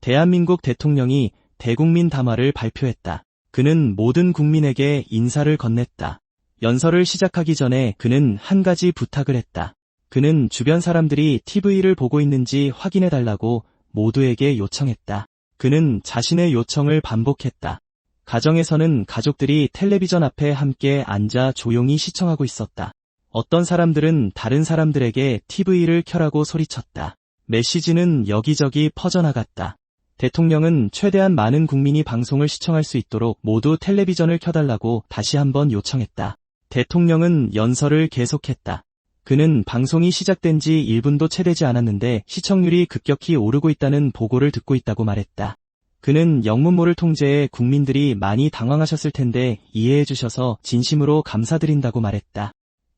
대한민국 대통령이 대국민 담화를 발표했다. 그는 모든 국민에게 인사를 건넸다. 연설을 시작하기 전에 그는 한 가지 부탁을 했다. 그는 주변 사람들이 TV를 보고 있는지 확인해달라고 모두에게 요청했다. 그는 자신의 요청을 반복했다. 가정에서는 가족들이 텔레비전 앞에 함께 앉아 조용히 시청하고 있었다. 어떤 사람들은 다른 사람들에게 TV를 켜라고 소리쳤다. 메시지는 여기저기 퍼져나갔다. 대통령은 최대한 많은 국민이 방송을 시청할 수 있도록 모두 텔레비전을 켜달라고 다시 한번 요청했다. 대통령은 연설을 계속했다. 그는 방송이 시작된 지 1분도 채 되지 않았는데 시청률이 급격히 오르고 있다는 보고를 듣고 있다고 말했다. 그는 영문모를 통제해 국민들이 많이 당황하셨을 텐데 이해해 주셔서 진심으로 감사드린다고 말했다.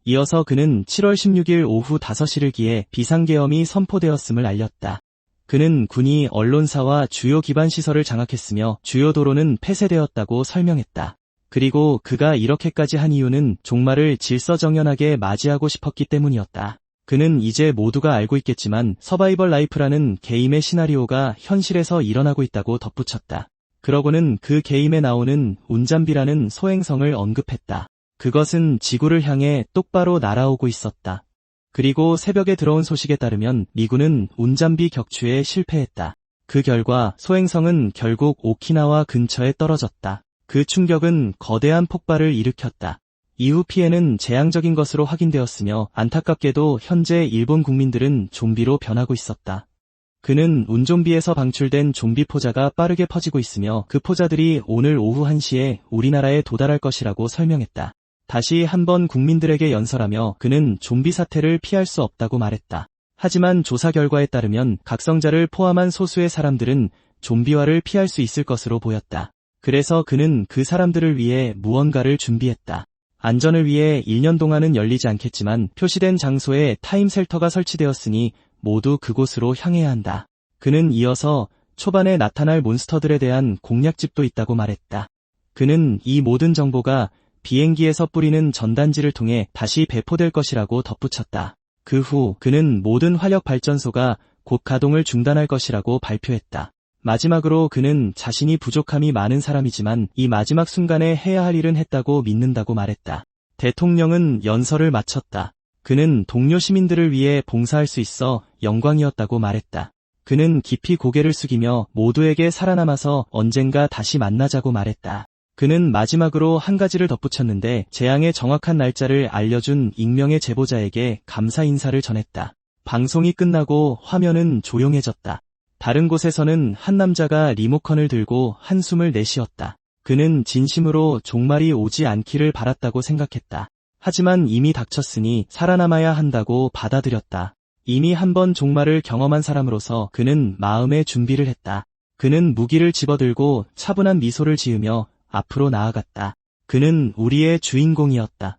이어서 그는 7월 16일 오후 5시를 기해 비상계엄이 선포되었음을 알렸다. 그는 군이 언론사와 주요 기반시설을 장악했으며 주요 도로는 폐쇄되었다고 설명했다. 그리고 그가 이렇게까지 한 이유는 종말을 질서정연하게 맞이하고 싶었기 때문이었다. 그는 이제 모두가 알고 있겠지만 서바이벌 라이프라는 게임의 시나리오가 현실에서 일어나고 있다고 덧붙였다. 그러고는 그 게임에 나오는 운잠비라는 소행성을 언급했다. 그것은 지구를 향해 똑바로 날아오고 있었다. 그리고 새벽에 들어온 소식에 따르면 미군은 운잠비 격추에 실패했다. 그 결과 소행성은 결국 오키나와 근처에 떨어졌다. 그 충격은 거대한 폭발을 일으켰다. 이후 피해는 재앙적인 것으로 확인되었으며 안타깝게도 현재 일본 국민들은 좀비로 변하고 있었다. 그는 운좀비에서 방출된 좀비 포자가 빠르게 퍼지고 있으며 그 포자들이 오늘 오후 1시에 우리나라에 도달할 것이라고 설명했다. 다시 한번 국민들에게 연설하며 그는 좀비 사태를 피할 수 없다고 말했다. 하지만 조사 결과에 따르면 각성자를 포함한 소수의 사람들은 좀비화를 피할 수 있을 것으로 보였다. 그래서 그는 그 사람들을 위해 무언가를 준비했다. 안전을 위해 1년 동안은 열리지 않겠지만 표시된 장소에 타임셀터가 설치되었으니 모두 그곳으로 향해야 한다. 그는 이어서 초반에 나타날 몬스터들에 대한 공략집도 있다고 말했다. 그는 이 모든 정보가 비행기에서 뿌리는 전단지를 통해 다시 배포될 것이라고 덧붙였다. 그 후 그는 모든 화력발전소가 곧 가동을 중단할 것이라고 발표했다. 마지막으로 그는 자신이 부족함이 많은 사람이지만 이 마지막 순간에 해야 할 일은 했다고 믿는다고 말했다. 대통령은 연설을 마쳤다. 그는 동료 시민들을 위해 봉사할 수 있어 영광이었다고 말했다. 그는 깊이 고개를 숙이며 모두에게 살아남아서 언젠가 다시 만나자고 말했다. 그는 마지막으로 한 가지를 덧붙였는데 재앙의 정확한 날짜를 알려준 익명의 제보자에게 감사 인사를 전했다. 방송이 끝나고 화면은 조용해졌다. 다른 곳에서는 한 남자가 리모컨을 들고 한숨을 내쉬었다. 그는 진심으로 종말이 오지 않기를 바랐다고 생각했다. 하지만 이미 닥쳤으니 살아남아야 한다고 받아들였다. 이미 한번 종말을 경험한 사람으로서 그는 마음의 준비를 했다. 그는 무기를 집어들고 차분한 미소를 지으며 앞으로 나아갔다. 그는 우리의 주인공이었다.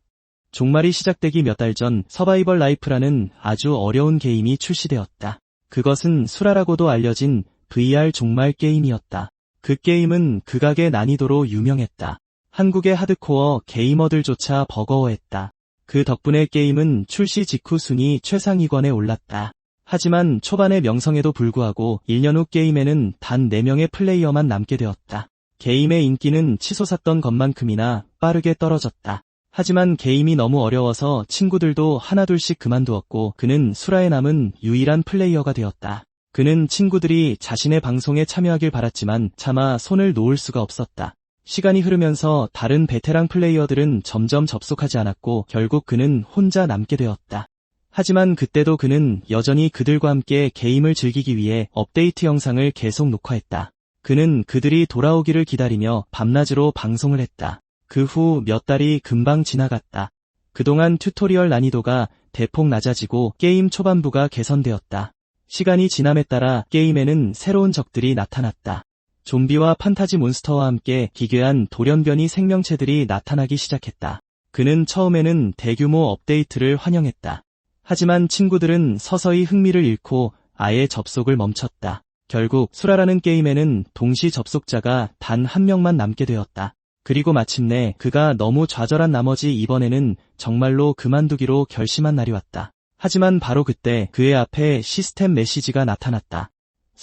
종말이 시작되기 몇 달 전 서바이벌 라이프라는 아주 어려운 게임이 출시되었다. 그것은 수라라고도 알려진 VR 종말 게임이었다. 그 게임은 극악의 난이도로 유명했다. 한국의 하드코어 게이머들조차 버거워했다. 그 덕분에 게임은 출시 직후 순위 최상위권에 올랐다. 하지만 초반의 명성에도 불구하고 1년 후 게임에는 단 4명의 플레이어만 남게 되었다. 게임의 인기는 치솟았던 것만큼이나 빠르게 떨어졌다. 하지만 게임이 너무 어려워서 친구들도 하나둘씩 그만두었고 그는 수라에 남은 유일한 플레이어가 되었다. 그는 친구들이 자신의 방송에 참여하길 바랐지만 차마 손을 놓을 수가 없었다. 시간이 흐르면서 다른 베테랑 플레이어들은 점점 접속하지 않았고 결국 그는 혼자 남게 되었다. 하지만 그때도 그는 여전히 그들과 함께 게임을 즐기기 위해 업데이트 영상을 계속 녹화했다. 그는 그들이 돌아오기를 기다리며 밤낮으로 방송을 했다. 그 후 몇 달이 금방 지나갔다. 그동안 튜토리얼 난이도가 대폭 낮아지고 게임 초반부가 개선되었다. 시간이 지남에 따라 게임에는 새로운 적들이 나타났다. 좀비와 판타지 몬스터와 함께 기괴한 돌연변이 생명체들이 나타나기 시작했다. 그는 처음에는 대규모 업데이트를 환영했다. 하지만 친구들은 서서히 흥미를 잃고 아예 접속을 멈췄다. 결국 수라라는 게임에는 동시 접속자가 단 한 명만 남게 되었다. 그리고 마침내 그가 너무 좌절한 나머지 이번에는 정말로 그만두기로 결심한 날이 왔다. 하지만 바로 그때 그의 앞에 시스템 메시지가 나타났다.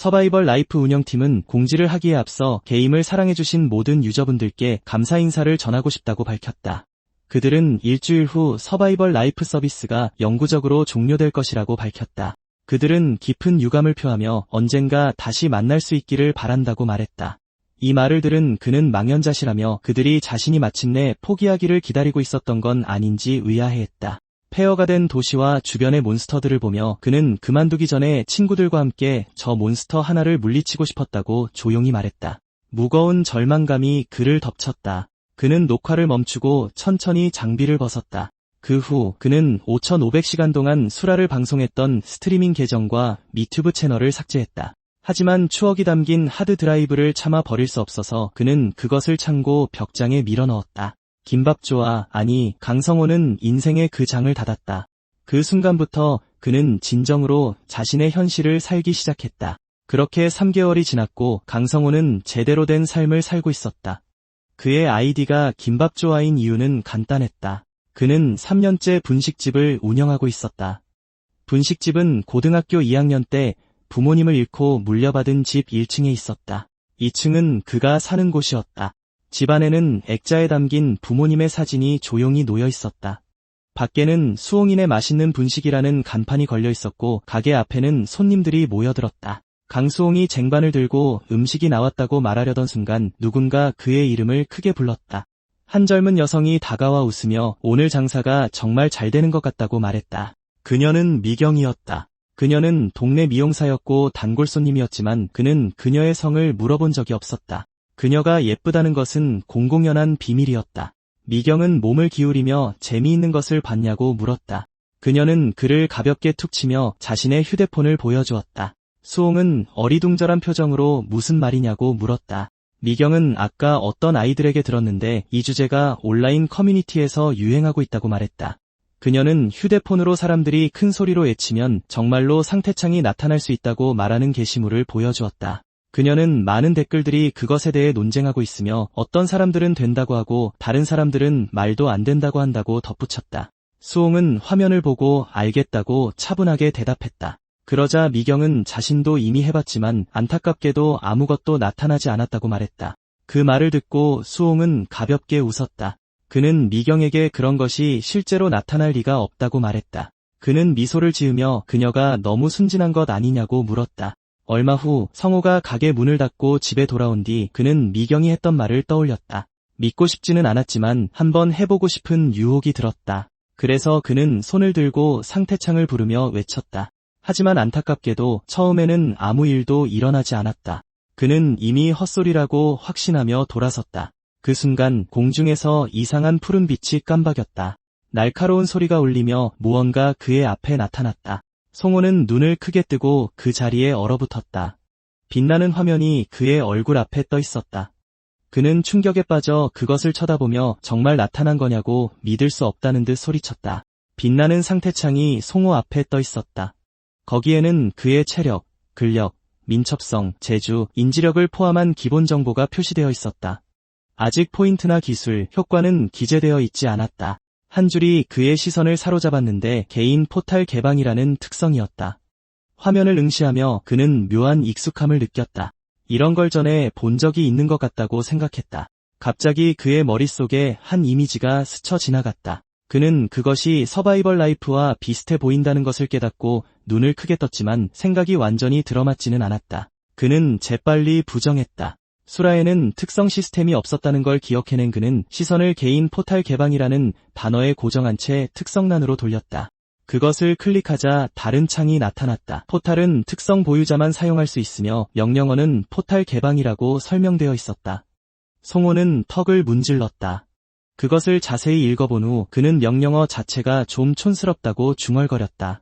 서바이벌 라이프 운영팀은 공지를 하기에 앞서 게임을 사랑해주신 모든 유저분들께 감사 인사를 전하고 싶다고 밝혔다. 그들은 일주일 후 서바이벌 라이프 서비스가 영구적으로 종료될 것이라고 밝혔다. 그들은 깊은 유감을 표하며 언젠가 다시 만날 수 있기를 바란다고 말했다. 이 말을 들은 그는 망연자실하며 그들이 자신이 마침내 포기하기를 기다리고 있었던 건 아닌지 의아해했다. 폐허가 된 도시와 주변의 몬스터들을 보며 그는 그만두기 전에 친구들과 함께 저 몬스터 하나를 물리치고 싶었다고 조용히 말했다. 무거운 절망감이 그를 덮쳤다. 그는 녹화를 멈추고 천천히 장비를 벗었다. 그 후 그는 5,500시간 동안 수라를 방송했던 스트리밍 계정과 미튜브 채널을 삭제했다. 하지만 추억이 담긴 하드 드라이브를 참아 버릴 수 없어서 그는 그것을 창고 벽장에 밀어넣었다. 김밥조아, 아니 강성호는 인생의 그 장을 닫았다. 그 순간부터 그는 진정으로 자신의 현실을 살기 시작했다. 그렇게 3개월이 지났고 강성호는 제대로 된 삶을 살고 있었다. 그의 아이디가 김밥조아인 이유는 간단했다. 그는 3년째 분식집을 운영하고 있었다. 분식집은 고등학교 2학년 때 부모님을 잃고 물려받은 집 1층에 있었다. 2층은 그가 사는 곳이었다. 집 안에는 액자에 담긴 부모님의 사진이 조용히 놓여 있었다. 밖에는 수홍인의 맛있는 분식이라는 간판이 걸려 있었고 가게 앞에는 손님들이 모여들었다. 강수홍이 쟁반을 들고 음식이 나왔다고 말하려던 순간 누군가 그의 이름을 크게 불렀다. 한 젊은 여성이 다가와 웃으며 오늘 장사가 정말 잘 되는 것 같다고 말했다. 그녀는 미경이었다. 그녀는 동네 미용사였고 단골 손님이었지만 그는 그녀의 성을 물어본 적이 없었다. 그녀가 예쁘다는 것은 공공연한 비밀이었다. 미경은 몸을 기울이며 재미있는 것을 봤냐고 물었다. 그녀는 그를 가볍게 툭 치며 자신의 휴대폰을 보여주었다. 수홍은 어리둥절한 표정으로 무슨 말이냐고 물었다. 미경은 아까 어떤 아이들에게 들었는데 이 주제가 온라인 커뮤니티에서 유행하고 있다고 말했다. 그녀는 휴대폰으로 사람들이 큰 소리로 외치면 정말로 상태창이 나타날 수 있다고 말하는 게시물을 보여주었다. 그녀는 많은 댓글들이 그것에 대해 논쟁하고 있으며 어떤 사람들은 된다고 하고 다른 사람들은 말도 안 된다고 한다고 덧붙였다. 수홍은 화면을 보고 알겠다고 차분하게 대답했다. 그러자 미경은 자신도 이미 해봤지만 안타깝게도 아무것도 나타나지 않았다고 말했다. 그 말을 듣고 수홍은 가볍게 웃었다. 그는 미경에게 그런 것이 실제로 나타날 리가 없다고 말했다. 그는 미소를 지으며 그녀가 너무 순진한 것 아니냐고 물었다. 얼마 후 성호가 가게 문을 닫고 집에 돌아온 뒤 그는 미경이 했던 말을 떠올렸다. 믿고 싶지는 않았지만 한번 해보고 싶은 유혹이 들었다. 그래서 그는 손을 들고 상태창을 부르며 외쳤다. 하지만 안타깝게도 처음에는 아무 일도 일어나지 않았다. 그는 이미 헛소리라고 확신하며 돌아섰다. 그 순간 공중에서 이상한 푸른 빛이 깜박였다. 날카로운 소리가 울리며 무언가 그의 앞에 나타났다. 송호는 눈을 크게 뜨고 그 자리에 얼어붙었다. 빛나는 화면이 그의 얼굴 앞에 떠 있었다. 그는 충격에 빠져 그것을 쳐다보며 정말 나타난 거냐고 믿을 수 없다는 듯 소리쳤다. 빛나는 상태창이 송호 앞에 떠 있었다. 거기에는 그의 체력, 근력, 민첩성, 재주, 인지력을 포함한 기본 정보가 표시되어 있었다. 아직 포인트나 기술, 효과는 기재되어 있지 않았다. 한 줄이 그의 시선을 사로잡았는데 개인 포탈 개방이라는 특성이었다. 화면을 응시하며 그는 묘한 익숙함을 느꼈다. 이런 걸 전에 본 적이 있는 것 같다고 생각했다. 갑자기 그의 머릿속에 한 이미지가 스쳐 지나갔다. 그는 그것이 서바이벌 라이프와 비슷해 보인다는 것을 깨닫고 눈을 크게 떴지만 생각이 완전히 들어맞지는 않았다. 그는 재빨리 부정했다. 수라에는 특성 시스템이 없었다는 걸 기억해낸 그는 시선을 개인 포탈 개방이라는 단어에 고정한 채 특성란으로 돌렸다. 그것을 클릭하자 다른 창이 나타났다. 포탈은 특성 보유자만 사용할 수 있으며 명령어는 포탈 개방이라고 설명되어 있었다. 송호는 턱을 문질렀다. 그것을 자세히 읽어본 후 그는 명령어 자체가 좀 촌스럽다고 중얼거렸다.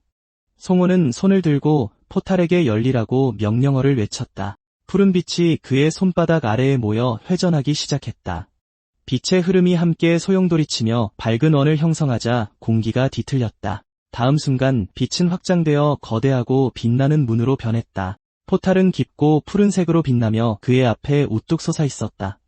송호는 손을 들고 포탈에게 열리라고 명령어를 외쳤다. 푸른 빛이 그의 손바닥 아래에 모여 회전하기 시작했다. 빛의 흐름이 함께 소용돌이치며 밝은 원을 형성하자 공기가 뒤틀렸다. 다음 순간 빛은 확장되어 거대하고 빛나는 문으로 변했다. 포탈은 깊고 푸른색으로 빛나며 그의 앞에 우뚝 솟아 있었다.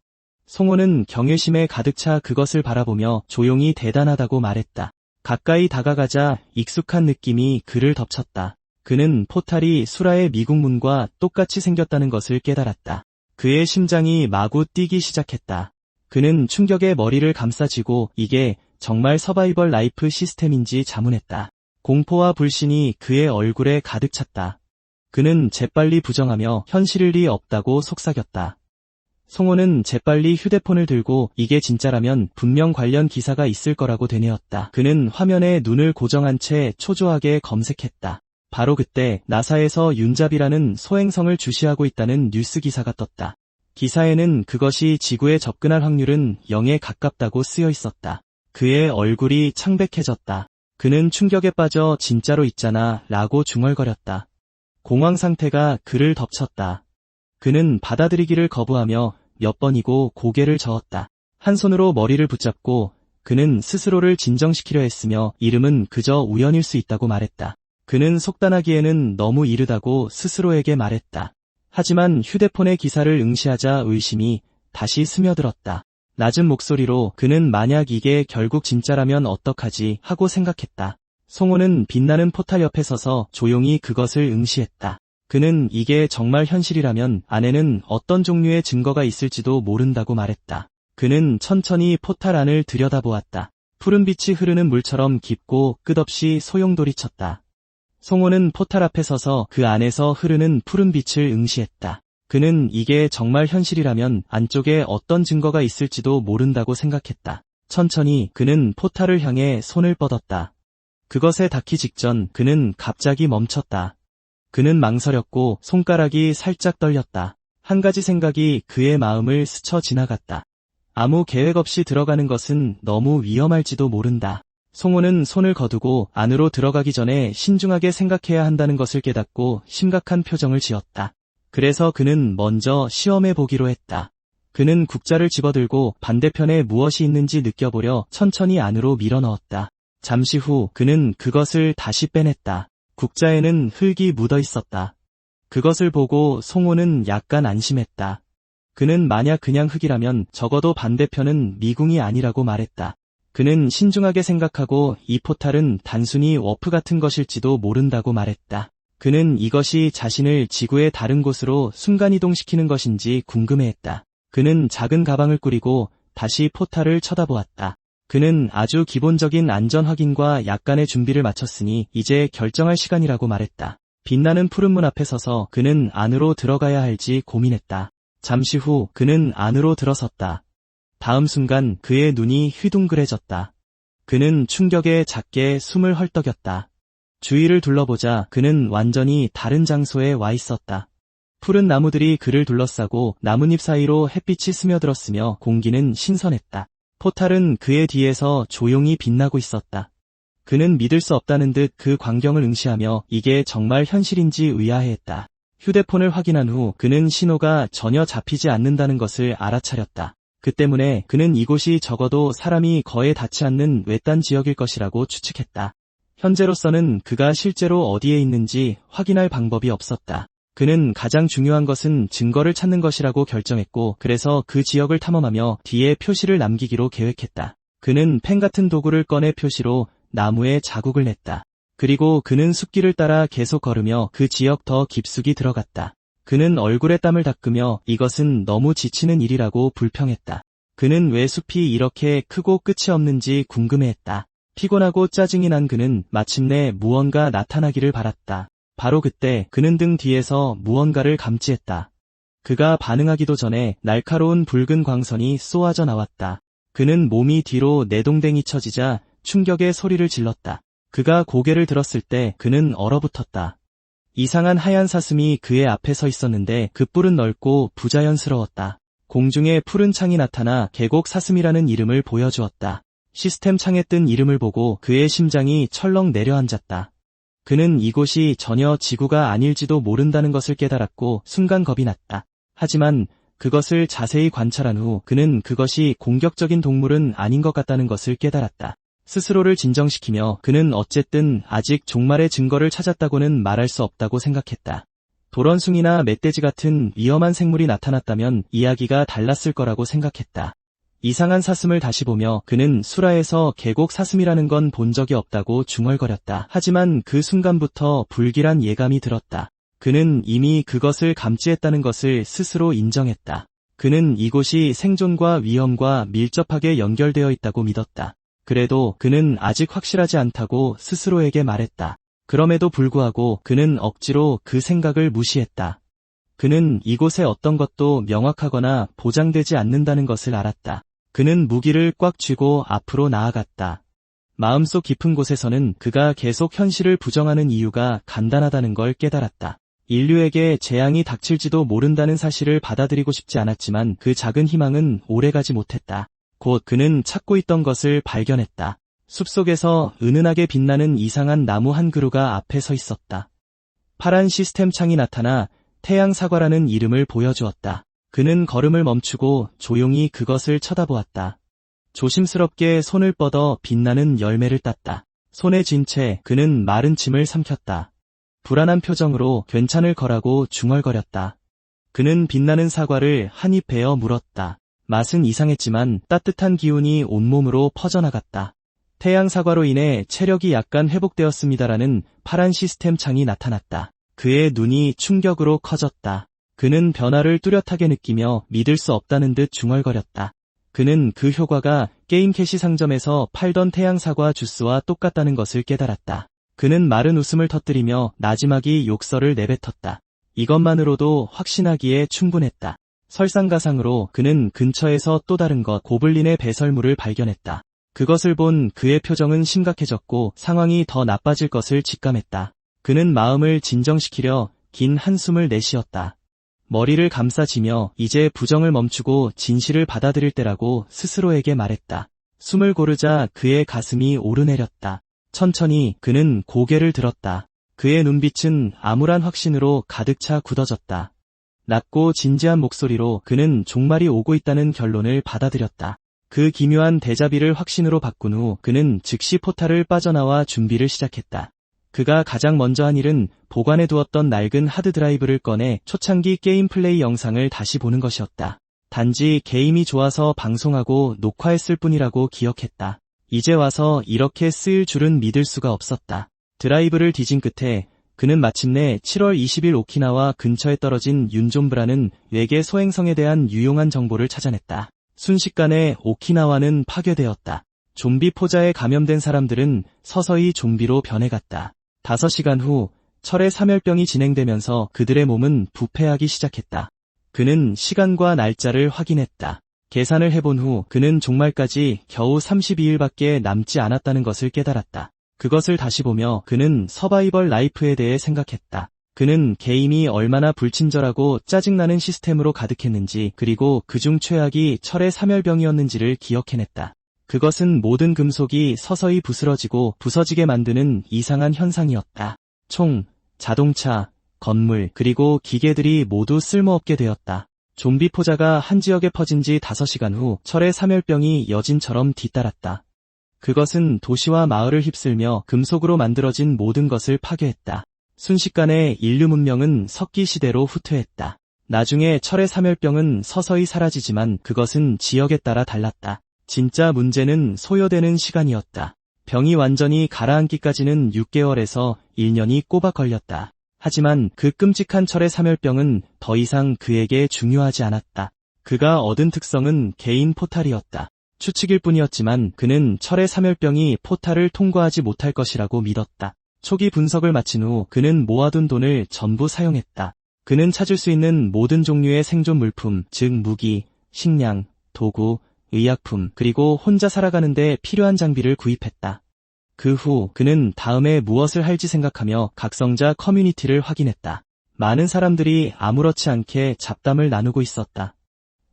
송호는 경외심에 가득 차 그것을 바라보며 조용히 대단하다고 말했다. 가까이 다가가자 익숙한 느낌이 그를 덮쳤다. 그는 포탈이 수라의 미궁문과 똑같이 생겼다는 것을 깨달았다. 그의 심장이 마구 뛰기 시작했다. 그는 충격에 머리를 감싸쥐고 이게 정말 서바이벌 라이프 시스템인지 자문했다. 공포와 불신이 그의 얼굴에 가득 찼다. 그는 재빨리 부정하며 현실일 리 없다고 속삭였다. 송호는 재빨리 휴대폰을 들고 이게 진짜라면 분명 관련 기사가 있을 거라고 되뇌었다. 그는 화면에 눈을 고정한 채 초조하게 검색했다. 바로 그때 나사에서 윤잡이라는 소행성을 주시하고 있다는 뉴스 기사가 떴다. 기사에는 그것이 지구에 접근할 확률은 0에 가깝다고 쓰여 있었다. 그의 얼굴이 창백해졌다. 그는 충격에 빠져 진짜로 있잖아 라고 중얼거렸다. 공황 상태가 그를 덮쳤다. 그는 받아들이기를 거부하며 몇 번이고 고개를 저었다. 한 손으로 머리를 붙잡고 그는 스스로를 진정시키려 했으며 이름은 그저 우연일 수 있다고 말했다. 그는 속단하기에는 너무 이르다고 스스로에게 말했다. 하지만 휴대폰의 기사를 응시하자 의심이 다시 스며들었다. 낮은 목소리로 그는 만약 이게 결국 진짜라면 어떡하지 하고 생각했다. 송호는 빛나는 포탈 옆에 서서 조용히 그것을 응시했다. 그는 이게 정말 현실이라면 안에는 어떤 종류의 증거가 있을지도 모른다고 말했다. 그는 천천히 포탈 안을 들여다보았다. 푸른 빛이 흐르는 물처럼 깊고 끝없이 소용돌이쳤다. 송호는 포탈 앞에 서서 그 안에서 흐르는 푸른 빛을 응시했다. 그는 이게 정말 현실이라면 안쪽에 어떤 증거가 있을지도 모른다고 생각했다. 천천히 그는 포탈을 향해 손을 뻗었다. 그것에 닿기 직전 그는 갑자기 멈췄다. 그는 망설였고 손가락이 살짝 떨렸다. 한 가지 생각이 그의 마음을 스쳐 지나갔다. 아무 계획 없이 들어가는 것은 너무 위험할지도 모른다. 송호는 손을 거두고 안으로 들어가기 전에 신중하게 생각해야 한다는 것을 깨닫고 심각한 표정을 지었다. 그래서 그는 먼저 시험해 보기로 했다. 그는 국자를 집어들고 반대편에 무엇이 있는지 느껴보려 천천히 안으로 밀어넣었다. 잠시 후 그는 그것을 다시 빼냈다. 국자에는 흙이 묻어 있었다. 그것을 보고 송호는 약간 안심했다. 그는 만약 그냥 흙이라면 적어도 반대편은 미궁이 아니라고 말했다. 그는 신중하게 생각하고 이 포탈은 단순히 워프 같은 것일지도 모른다고 말했다. 그는 이것이 자신을 지구의 다른 곳으로 순간이동시키는 것인지 궁금해했다. 그는 작은 가방을 꾸리고 다시 포탈을 쳐다보았다. 그는 아주 기본적인 안전 확인과 약간의 준비를 마쳤으니 이제 결정할 시간이라고 말했다. 빛나는 푸른 문 앞에 서서 그는 안으로 들어가야 할지 고민했다. 잠시 후 그는 안으로 들어섰다. 다음 순간 그의 눈이 휘둥그레졌다. 그는 충격에 작게 숨을 헐떡였다. 주위를 둘러보자 그는 완전히 다른 장소에 와 있었다. 푸른 나무들이 그를 둘러싸고 나뭇잎 사이로 햇빛이 스며들었으며 공기는 신선했다. 포탈은 그의 뒤에서 조용히 빛나고 있었다. 그는 믿을 수 없다는 듯 그 광경을 응시하며 이게 정말 현실인지 의아해했다. 휴대폰을 확인한 후 그는 신호가 전혀 잡히지 않는다는 것을 알아차렸다. 그 때문에 그는 이곳이 적어도 사람이 거의 닿지 않는 외딴 지역일 것이라고 추측했다. 현재로서는 그가 실제로 어디에 있는지 확인할 방법이 없었다. 그는 가장 중요한 것은 증거를 찾는 것이라고 결정했고 그래서 그 지역을 탐험하며 뒤에 표시를 남기기로 계획했다. 그는 펜 같은 도구를 꺼내 표시로 나무에 자국을 냈다. 그리고 그는 숲길을 따라 계속 걸으며 그 지역 더 깊숙이 들어갔다. 그는 얼굴에 땀을 닦으며 이것은 너무 지치는 일이라고 불평했다. 그는 왜 숲이 이렇게 크고 끝이 없는지 궁금해했다. 피곤하고 짜증이 난 그는 마침내 무언가 나타나기를 바랐다. 바로 그때 그는 등 뒤에서 무언가를 감지했다. 그가 반응하기도 전에 날카로운 붉은 광선이 쏘아져 나왔다. 그는 몸이 뒤로 내동댕이 쳐지자 충격의 소리를 질렀다. 그가 고개를 들었을 때 그는 얼어붙었다. 이상한 하얀 사슴이 그의 앞에 서 있었는데 그 뿔은 넓고 부자연스러웠다. 공중에 푸른 창이 나타나 계곡 사슴이라는 이름을 보여주었다. 시스템 창에 뜬 이름을 보고 그의 심장이 철렁 내려앉았다. 그는 이곳이 전혀 지구가 아닐지도 모른다는 것을 깨달았고 순간 겁이 났다. 하지만 그것을 자세히 관찰한 후 그는 그것이 공격적인 동물은 아닌 것 같다는 것을 깨달았다. 스스로를 진정시키며 그는 어쨌든 아직 종말의 증거를 찾았다고는 말할 수 없다고 생각했다. 도런숭이나 멧돼지 같은 위험한 생물이 나타났다면 이야기가 달랐을 거라고 생각했다. 이상한 사슴을 다시 보며 그는 수라에서 계곡 사슴이라는 건 본 적이 없다고 중얼거렸다. 하지만 그 순간부터 불길한 예감이 들었다. 그는 이미 그것을 감지했다는 것을 스스로 인정했다. 그는 이곳이 생존과 위험과 밀접하게 연결되어 있다고 믿었다. 그래도 그는 아직 확실하지 않다고 스스로에게 말했다. 그럼에도 불구하고 그는 억지로 그 생각을 무시했다. 그는 이곳의 어떤 것도 명확하거나 보장되지 않는다는 것을 알았다. 그는 무기를 꽉 쥐고 앞으로 나아갔다. 마음속 깊은 곳에서는 그가 계속 현실을 부정하는 이유가 간단하다는 걸 깨달았다. 인류에게 재앙이 닥칠지도 모른다는 사실을 받아들이고 싶지 않았지만 그 작은 희망은 오래가지 못했다. 곧 그는 찾고 있던 것을 발견했다. 숲속에서 은은하게 빛나는 이상한 나무 한 그루가 앞에 서 있었다. 파란 시스템 창이 나타나 태양 사과라는 이름을 보여주었다. 그는 걸음을 멈추고 조용히 그것을 쳐다보았다. 조심스럽게 손을 뻗어 빛나는 열매를 땄다. 손에 쥔 채 그는 마른 침을 삼켰다. 불안한 표정으로 괜찮을 거라고 중얼거렸다. 그는 빛나는 사과를 한 입 베어 물었다. 맛은 이상했지만 따뜻한 기운이 온몸으로 퍼져나갔다. 태양 사과로 인해 체력이 약간 회복되었습니다라는 파란 시스템 창이 나타났다. 그의 눈이 충격으로 커졌다. 그는 변화를 뚜렷하게 느끼며 믿을 수 없다는 듯 중얼거렸다. 그는 그 효과가 게임 캐시 상점에서 팔던 태양 사과 주스와 똑같다는 것을 깨달았다. 그는 마른 웃음을 터뜨리며 나지막이 욕설을 내뱉었다. 이것만으로도 확신하기에 충분했다. 설상가상으로 그는 근처에서 또 다른 것, 고블린의 배설물을 발견했다. 그것을 본 그의 표정은 심각해졌고 상황이 더 나빠질 것을 직감했다. 그는 마음을 진정시키려 긴 한숨을 내쉬었다. 머리를 감싸지며 이제 부정을 멈추고 진실을 받아들일 때라고 스스로에게 말했다. 숨을 고르자 그의 가슴이 오르내렸다. 천천히 그는 고개를 들었다. 그의 눈빛은 암울한 확신으로 가득 차 굳어졌다. 낮고 진지한 목소리로 그는 종말이 오고 있다는 결론을 받아들였다. 그 기묘한 데자비를 확신으로 바꾼 후 그는 즉시 포탈을 빠져나와 준비를 시작했다. 그가 가장 먼저 한 일은 보관해 두었던 낡은 하드드라이브를 꺼내 초창기 게임 플레이 영상을 다시 보는 것이었다. 단지 게임이 좋아서 방송하고 녹화했을 뿐이라고 기억했다. 이제 와서 이렇게 쓰일 줄은 믿을 수가 없었다. 드라이브를 뒤진 끝에 그는 마침내 7월 20일 오키나와 근처에 떨어진 윤존브라는 외계 소행성에 대한 유용한 정보를 찾아냈다. 순식간에 오키나와는 파괴되었다. 좀비 포자에 감염된 사람들은 서서히 좀비로 변해갔다. 5시간 후 철의 사멸병이 진행되면서 그들의 몸은 부패하기 시작했다. 그는 시간과 날짜를 확인했다. 계산을 해본 후 그는 종말까지 겨우 32일밖에 남지 않았다는 것을 깨달았다. 그것을 다시 보며 그는 서바이벌 라이프에 대해 생각했다. 그는 게임이 얼마나 불친절하고 짜증나는 시스템으로 가득했는지 그리고 그중 최악이 철의 사멸병이었는지를 기억해냈다. 그것은 모든 금속이 서서히 부스러지고 부서지게 만드는 이상한 현상이었다. 총, 자동차, 건물, 그리고 기계들이 모두 쓸모없게 되었다. 좀비 포자가 한 지역에 퍼진 지 5시간 후 철의 사멸병이 여진처럼 뒤따랐다. 그것은 도시와 마을을 휩쓸며 금속으로 만들어진 모든 것을 파괴했다. 순식간에 인류 문명은 석기 시대로 후퇴했다. 나중에 철의 사멸병은 서서히 사라지지만 그것은 지역에 따라 달랐다. 진짜 문제는 소요되는 시간이었다. 병이 완전히 가라앉기까지는 6개월에서 1년이 꼬박 걸렸다. 하지만 그 끔찍한 철의 사멸병은 더 이상 그에게 중요하지 않았다. 그가 얻은 특성은 개인 포탈이었다. 추측일 뿐이었지만 그는 철의 사멸병이 포탈을 통과하지 못할 것이라고 믿었다. 초기 분석을 마친 후 그는 모아둔 돈을 전부 사용했다. 그는 찾을 수 있는 모든 종류의 생존 물품, 즉 무기, 식량, 도구, 의약품, 그리고 혼자 살아가는데 필요한 장비를 구입했다. 그 후 그는 다음에 무엇을 할지 생각하며 각성자 커뮤니티를 확인했다. 많은 사람들이 아무렇지 않게 잡담을 나누고 있었다.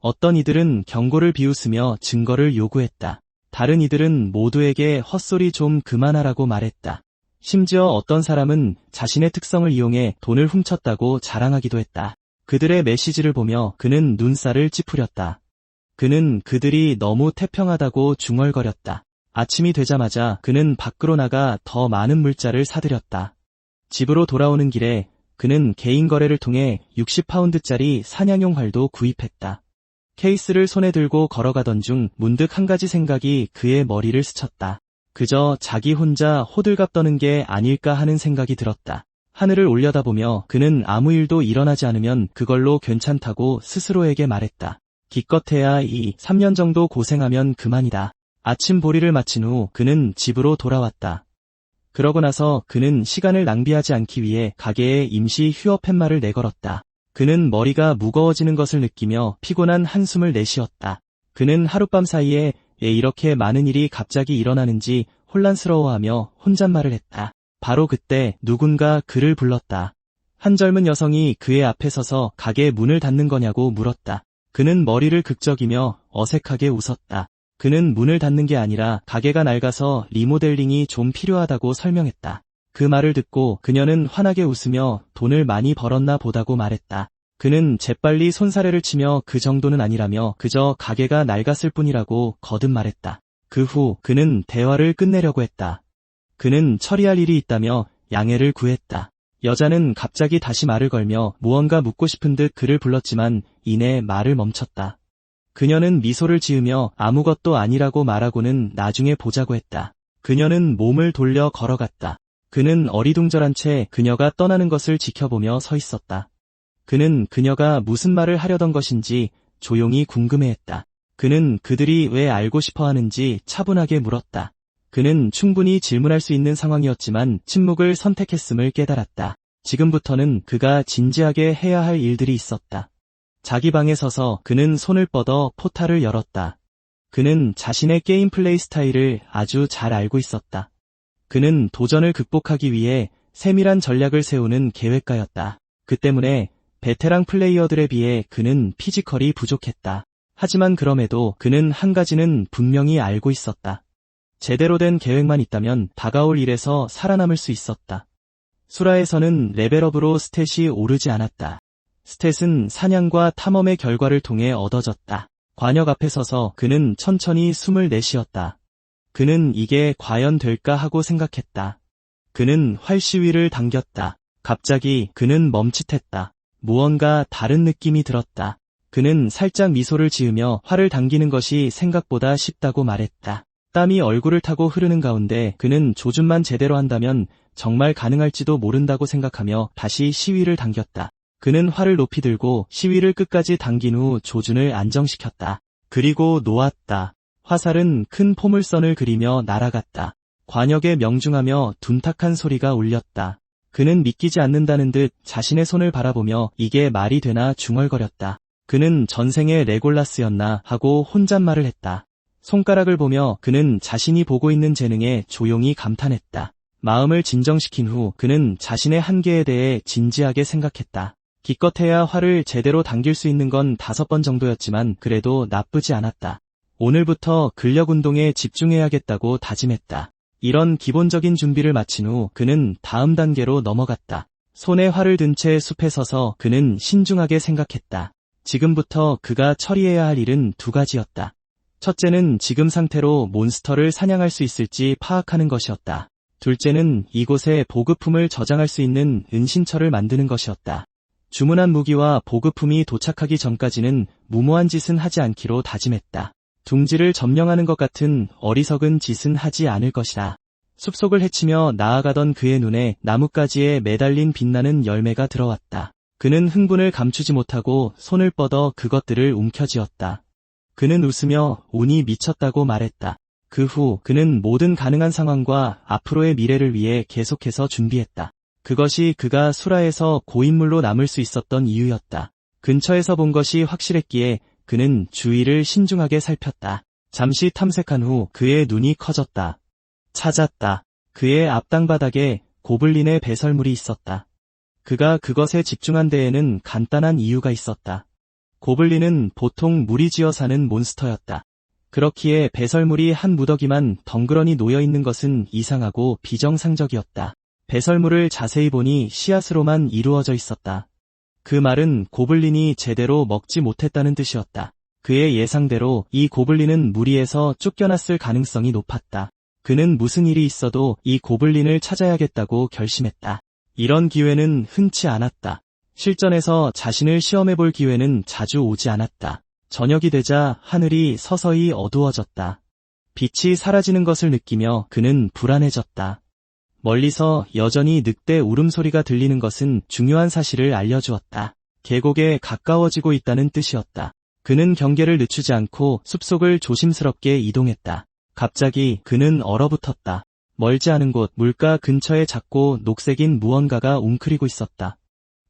어떤 이들은 경고를 비웃으며 증거를 요구했다. 다른 이들은 모두에게 헛소리 좀 그만하라고 말했다. 심지어 어떤 사람은 자신의 특성을 이용해 돈을 훔쳤다고 자랑하기도 했다. 그들의 메시지를 보며 그는 눈살을 찌푸렸다. 그는 그들이 너무 태평하다고 중얼거렸다. 아침이 되자마자 그는 밖으로 나가 더 많은 물자를 사들였다. 집으로 돌아오는 길에 그는 개인 거래를 통해 60파운드짜리 사냥용 활도 구입했다. 케이스를 손에 들고 걸어가던 중 문득 한 가지 생각이 그의 머리를 스쳤다. 그저 자기 혼자 호들갑 떠는 게 아닐까 하는 생각이 들었다. 하늘을 올려다보며 그는 아무 일도 일어나지 않으면 그걸로 괜찮다고 스스로에게 말했다. 기껏해야 3년 정도 고생하면 그만이다. 아침 보리를 마친 후 그는 집으로 돌아왔다. 그러고 나서 그는 시간을 낭비하지 않기 위해 가게에 임시 휴업 팻말을 내걸었다. 그는 머리가 무거워지는 것을 느끼며 피곤한 한숨을 내쉬었다. 그는 하룻밤 사이에 왜 이렇게 많은 일이 갑자기 일어나는지 혼란스러워하며 혼잣말을 했다. 바로 그때 누군가 그를 불렀다. 한 젊은 여성이 그의 앞에 서서 가게 문을 닫는 거냐고 물었다. 그는 머리를 극적이며 어색하게 웃었다. 그는 문을 닫는 게 아니라 가게가 낡아서 리모델링이 좀 필요하다고 설명했다. 그 말을 듣고 그녀는 환하게 웃으며 돈을 많이 벌었나 보다고 말했다. 그는 재빨리 손사래를 치며 그 정도는 아니라며 그저 가게가 낡았을 뿐이라고 거듭 말했다. 그 후 그는 대화를 끝내려고 했다. 그는 처리할 일이 있다며 양해를 구했다. 여자는 갑자기 다시 말을 걸며 무언가 묻고 싶은 듯 그를 불렀지만 이내 말을 멈췄다. 그녀는 미소를 지으며 아무것도 아니라고 말하고는 나중에 보자고 했다. 그녀는 몸을 돌려 걸어갔다. 그는 어리둥절한 채 그녀가 떠나는 것을 지켜보며 서 있었다. 그는 그녀가 무슨 말을 하려던 것인지 조용히 궁금해했다. 그는 그들이 왜 알고 싶어 하는지 차분하게 물었다. 그는 충분히 질문할 수 있는 상황이었지만 침묵을 선택했음을 깨달았다. 지금부터는 그가 진지하게 해야 할 일들이 있었다. 자기 방에 서서 그는 손을 뻗어 포탈을 열었다. 그는 자신의 게임 플레이 스타일을 아주 잘 알고 있었다. 그는 도전을 극복하기 위해 세밀한 전략을 세우는 계획가였다. 그 때문에 베테랑 플레이어들에 비해 그는 피지컬이 부족했다. 하지만 그럼에도 그는 한 가지는 분명히 알고 있었다. 제대로 된 계획만 있다면 다가올 일에서 살아남을 수 있었다. 수라에서는 레벨업으로 스탯이 오르지 않았다. 스탯은 사냥과 탐험의 결과를 통해 얻어졌다. 관역 앞에 서서 그는 천천히 숨을 내쉬었다. 그는 이게 과연 될까 하고 생각했다. 그는 활시위를 당겼다. 갑자기 그는 멈칫했다. 무언가 다른 느낌이 들었다. 그는 살짝 미소를 지으며 활을 당기는 것이 생각보다 쉽다고 말했다. 땀이 얼굴을 타고 흐르는 가운데 그는 조준만 제대로 한다면 정말 가능할지도 모른다고 생각하며 다시 시위를 당겼다. 그는 활을 높이 들고 시위를 끝까지 당긴 후 조준을 안정시켰다. 그리고 놓았다. 화살은 큰 포물선을 그리며 날아갔다. 관역에 명중하며 둔탁한 소리가 울렸다. 그는 믿기지 않는다는 듯 자신의 손을 바라보며 이게 말이 되나 중얼거렸다. 그는 전생의 레골라스였나 하고 혼잣말을 했다. 손가락을 보며 그는 자신이 보고 있는 재능에 조용히 감탄했다. 마음을 진정시킨 후 그는 자신의 한계에 대해 진지하게 생각했다. 기껏해야 활을 제대로 당길 수 있는 건 5번 정도였지만 그래도 나쁘지 않았다. 오늘부터 근력 운동에 집중해야겠다고 다짐했다. 이런 기본적인 준비를 마친 후 그는 다음 단계로 넘어갔다. 손에 활을 든 채 숲에 서서 그는 신중하게 생각했다. 지금부터 그가 처리해야 할 일은 2가지였다. 첫째는 지금 상태로 몬스터를 사냥할 수 있을지 파악하는 것이었다. 둘째는 이곳에 보급품을 저장할 수 있는 은신처를 만드는 것이었다. 주문한 무기와 보급품이 도착하기 전까지는 무모한 짓은 하지 않기로 다짐했다. 둥지를 점령하는 것 같은 어리석은 짓은 하지 않을 것이다. 숲속을 헤치며 나아가던 그의 눈에 나뭇가지에 매달린 빛나는 열매가 들어왔다. 그는 흥분을 감추지 못하고 손을 뻗어 그것들을 움켜쥐었다. 그는 웃으며 운이 미쳤다고 말했다. 그 후 그는 모든 가능한 상황과 앞으로의 미래를 위해 계속해서 준비했다. 그것이 그가 수라에서 고인물로 남을 수 있었던 이유였다. 근처에서 본 것이 확실했기에 그는 주위를 신중하게 살폈다. 잠시 탐색한 후 그의 눈이 커졌다. 찾았다. 그의 앞땅바닥에 고블린의 배설물이 있었다. 그가 그것에 집중한 데에는 간단한 이유가 있었다. 고블린은 보통 무리지어 사는 몬스터였다. 그렇기에 배설물이 한 무더기만 덩그러니 놓여있는 것은 이상하고 비정상적이었다. 배설물을 자세히 보니 씨앗으로만 이루어져 있었다. 그 말은 고블린이 제대로 먹지 못했다는 뜻이었다. 그의 예상대로 이 고블린은 무리에서 쫓겨났을 가능성이 높았다. 그는 무슨 일이 있어도 이 고블린을 찾아야겠다고 결심했다. 이런 기회는 흔치 않았다. 실전에서 자신을 시험해볼 기회는 자주 오지 않았다. 저녁이 되자 하늘이 서서히 어두워졌다. 빛이 사라지는 것을 느끼며 그는 불안해졌다. 멀리서 여전히 늑대 울음소리가 들리는 것은 중요한 사실을 알려주었다. 계곡에 가까워지고 있다는 뜻이었다. 그는 경계를 늦추지 않고 숲속을 조심스럽게 이동했다. 갑자기 그는 얼어붙었다. 멀지 않은 곳 물가 근처에 작고 녹색인 무언가가 웅크리고 있었다.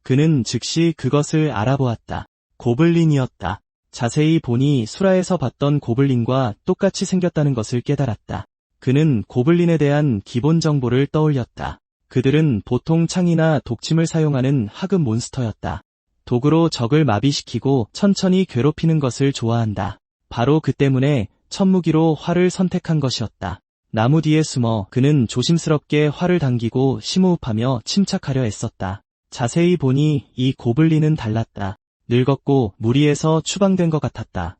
그는 즉시 그것을 알아보았다. 고블린이었다. 자세히 보니 수라에서 봤던 고블린과 똑같이 생겼다는 것을 깨달았다. 그는 고블린에 대한 기본 정보를 떠올렸다. 그들은 보통 창이나 독침을 사용하는 하급 몬스터였다. 도구로 적을 마비시키고 천천히 괴롭히는 것을 좋아한다. 바로 그 때문에 첫 무기로 활을 선택한 것이었다. 나무 뒤에 숨어 그는 조심스럽게 활을 당기고 심호흡하며 침착하려 애썼다. 자세히 보니 이 고블린은 달랐다. 늙었고 무리에서 추방된 것 같았다.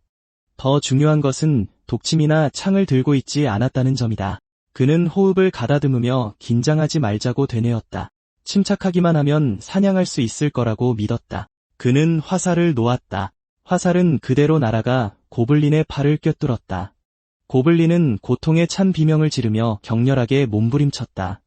더 중요한 것은 독침이나 창을 들고 있지 않았다는 점이다. 그는 호흡을 가다듬으며 긴장하지 말자고 되뇌었다. 침착하기만 하면 사냥할 수 있을 거라고 믿었다. 그는 화살을 놓았다. 화살은 그대로 날아가 고블린의 팔을 꿰뚫었다. 고블린은 고통에 찬 비명을 지르며 격렬하게 몸부림쳤다.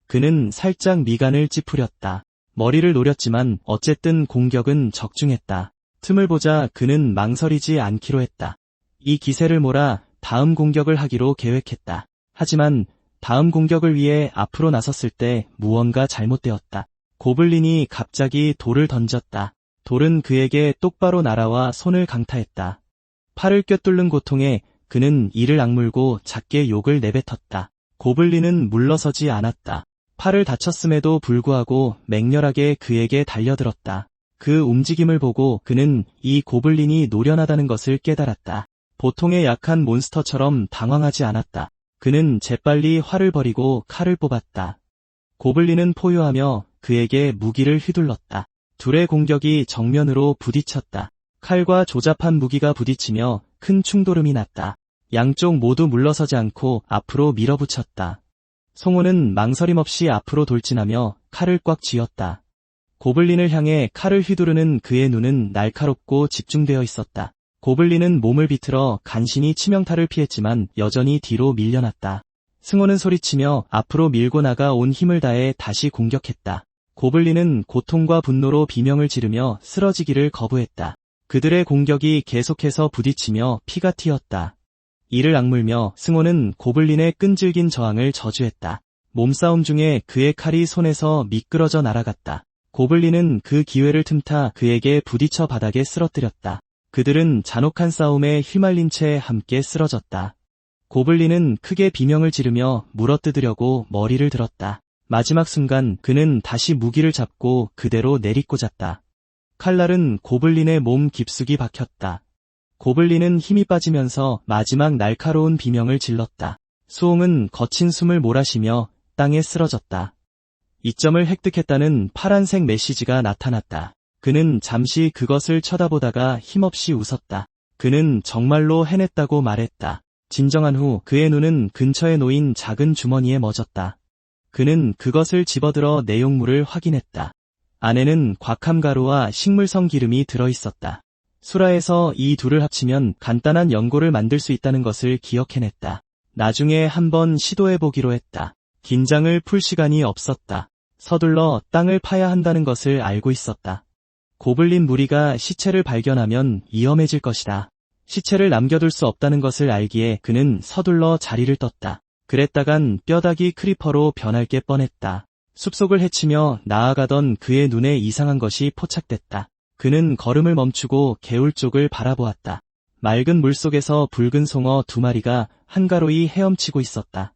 그는 살짝 미간을 찌푸렸다. 머리를 노렸지만 어쨌든 공격은 적중했다. 틈을 보자 그는 망설이지 않기로 했다. 이 기세를 몰아 다음 공격을 하기로 계획했다. 하지만 다음 공격을 위해 앞으로 나섰을 때 무언가 잘못되었다. 고블린이 갑자기 돌을 던졌다. 돌은 그에게 똑바로 날아와 손을 강타했다. 팔을 꿰뚫는 고통에 그는 이를 악물고 작게 욕을 내뱉었다. 고블린은 물러서지 않았다. 팔을 다쳤음에도 불구하고 맹렬하게 그에게 달려들었다. 그 움직임을 보고 그는 이 고블린이 노련하다는 것을 깨달았다. 보통의 약한 몬스터처럼 당황하지 않았다. 그는 재빨리 활을 버리고 칼을 뽑았다. 고블린은 포효하며 그에게 무기를 휘둘렀다. 둘의 공격이 정면으로 부딪혔다. 칼과 조잡한 무기가 부딪히며 큰 충돌음이 났다. 양쪽 모두 물러서지 않고 앞으로 밀어붙였다. 송호는 망설임 없이 앞으로 돌진하며 칼을 꽉 쥐었다. 고블린을 향해 칼을 휘두르는 그의 눈은 날카롭고 집중되어 있었다. 고블린은 몸을 비틀어 간신히 치명타를 피했지만 여전히 뒤로 밀려났다. 승호는 소리치며 앞으로 밀고 나가 온 힘을 다해 다시 공격했다. 고블린은 고통과 분노로 비명을 지르며 쓰러지기를 거부했다. 그들의 공격이 계속해서 부딪히며 피가 튀었다. 이를 악물며 승호는 고블린의 끈질긴 저항을 저주했다. 몸싸움 중에 그의 칼이 손에서 미끄러져 날아갔다. 고블린은 그 기회를 틈타 그에게 부딪혀 바닥에 쓰러뜨렸다. 그들은 잔혹한 싸움에 휘말린 채 함께 쓰러졌다. 고블린은 크게 비명을 지르며 물어뜯으려고 머리를 들었다. 마지막 순간 그는 다시 무기를 잡고 그대로 내리꽂았다. 칼날은 고블린의 몸 깊숙이 박혔다. 고블린은 힘이 빠지면서 마지막 날카로운 비명을 질렀다. 수홍은 거친 숨을 몰아쉬며 땅에 쓰러졌다. 이점을 획득했다는 파란색 메시지가 나타났다. 그는 잠시 그것을 쳐다보다가 힘없이 웃었다. 그는 정말로 해냈다고 말했다. 진정한 후 그의 눈은 근처에 놓인 작은 주머니에 멎었다. 그는 그것을 집어들어 내용물을 확인했다. 안에는 곽함가루와 식물성 기름이 들어있었다. 수라에서 이 둘을 합치면 간단한 연고를 만들 수 있다는 것을 기억해냈다. 나중에 한번 시도해보기로 했다. 긴장을 풀 시간이 없었다. 서둘러 땅을 파야 한다는 것을 알고 있었다. 고블린 무리가 시체를 발견하면 위험해질 것이다. 시체를 남겨둘 수 없다는 것을 알기에 그는 서둘러 자리를 떴다. 그랬다간 뼈다귀 크리퍼로 변할 게 뻔했다. 숲속을 헤치며 나아가던 그의 눈에 이상한 것이 포착됐다. 그는 걸음을 멈추고 개울 쪽을 바라보았다. 맑은 물속에서 붉은 송어 2마리가 한가로이 헤엄치고 있었다.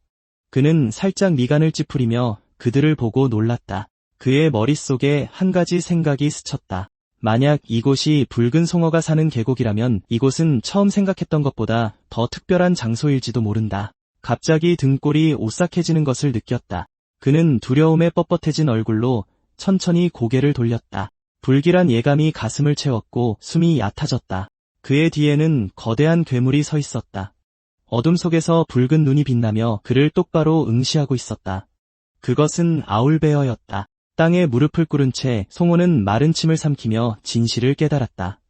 그는 살짝 미간을 찌푸리며 그들을 보고 놀랐다. 그의 머릿속에 한 가지 생각이 스쳤다. 만약 이곳이 붉은 송어가 사는 계곡이라면 이곳은 처음 생각했던 것보다 더 특별한 장소일지도 모른다. 갑자기 등골이 오싹해지는 것을 느꼈다. 그는 두려움에 뻣뻣해진 얼굴로 천천히 고개를 돌렸다. 불길한 예감이 가슴을 채웠고 숨이 얕아졌다. 그의 뒤에는 거대한 괴물이 서 있었다. 어둠 속에서 붉은 눈이 빛나며 그를 똑바로 응시하고 있었다. 그것은 아울베어였다. 땅에 무릎을 꿇은 채 송호는 마른 침을 삼키며 진실을 깨달았다.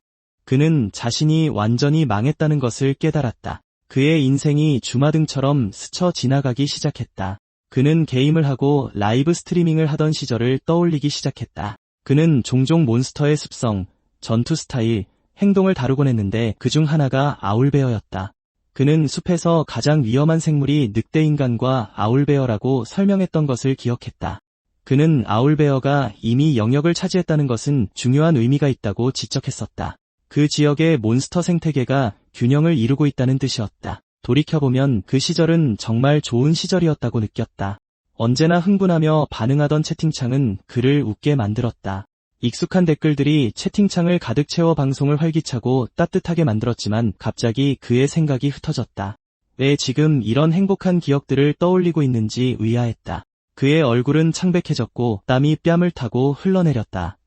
그는 자신이 완전히 망했다는 것을 깨달았다. 그의 인생이 주마등처럼 스쳐 지나가기 시작했다. 그는 게임을 하고 라이브 스트리밍을 하던 시절을 떠올리기 시작했다. 그는 종종 몬스터의 습성, 전투 스타일, 행동을 다루곤 했는데 그중 하나가 아울베어였다. 그는 숲에서 가장 위험한 생물이 늑대인간과 아울베어라고 설명했던 것을 기억했다. 그는 아울베어가 이미 영역을 차지했다는 것은 중요한 의미가 있다고 지적했었다. 그 지역의 몬스터 생태계가 균형을 이루고 있다는 뜻이었다. 돌이켜보면 그 시절은 정말 좋은 시절이었다고 느꼈다. 언제나 흥분하며 반응하던 채팅창은 그를 웃게 만들었다. 익숙한 댓글들이 채팅창을 가득 채워 방송을 활기차고 따뜻하게 만들었지만 갑자기 그의 생각이 흩어졌다. 왜 지금 이런 행복한 기억들을 떠올리고 있는지 의아했다. 그의 얼굴은 창백해졌고 땀이 뺨을 타고 흘러내렸다.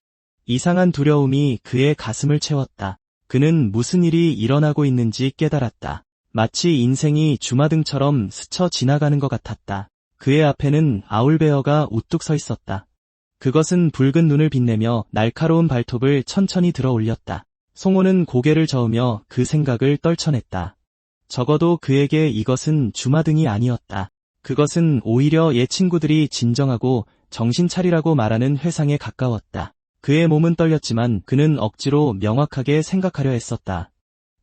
이상한 두려움이 그의 가슴을 채웠다. 그는 무슨 일이 일어나고 있는지 깨달았다. 마치 인생이 주마등처럼 스쳐 지나가는 것 같았다. 그의 앞에는 아울베어가 우뚝 서 있었다. 그것은 붉은 눈을 빛내며 날카로운 발톱을 천천히 들어 올렸다. 송호는 고개를 저으며 그 생각을 떨쳐냈다. 적어도 그에게 이것은 주마등이 아니었다. 그것은 오히려 옛 친구들이 진정하고 정신 차리라고 말하는 회상에 가까웠다. 그의 몸은 떨렸지만 그는 억지로 명확하게 생각하려 했었다.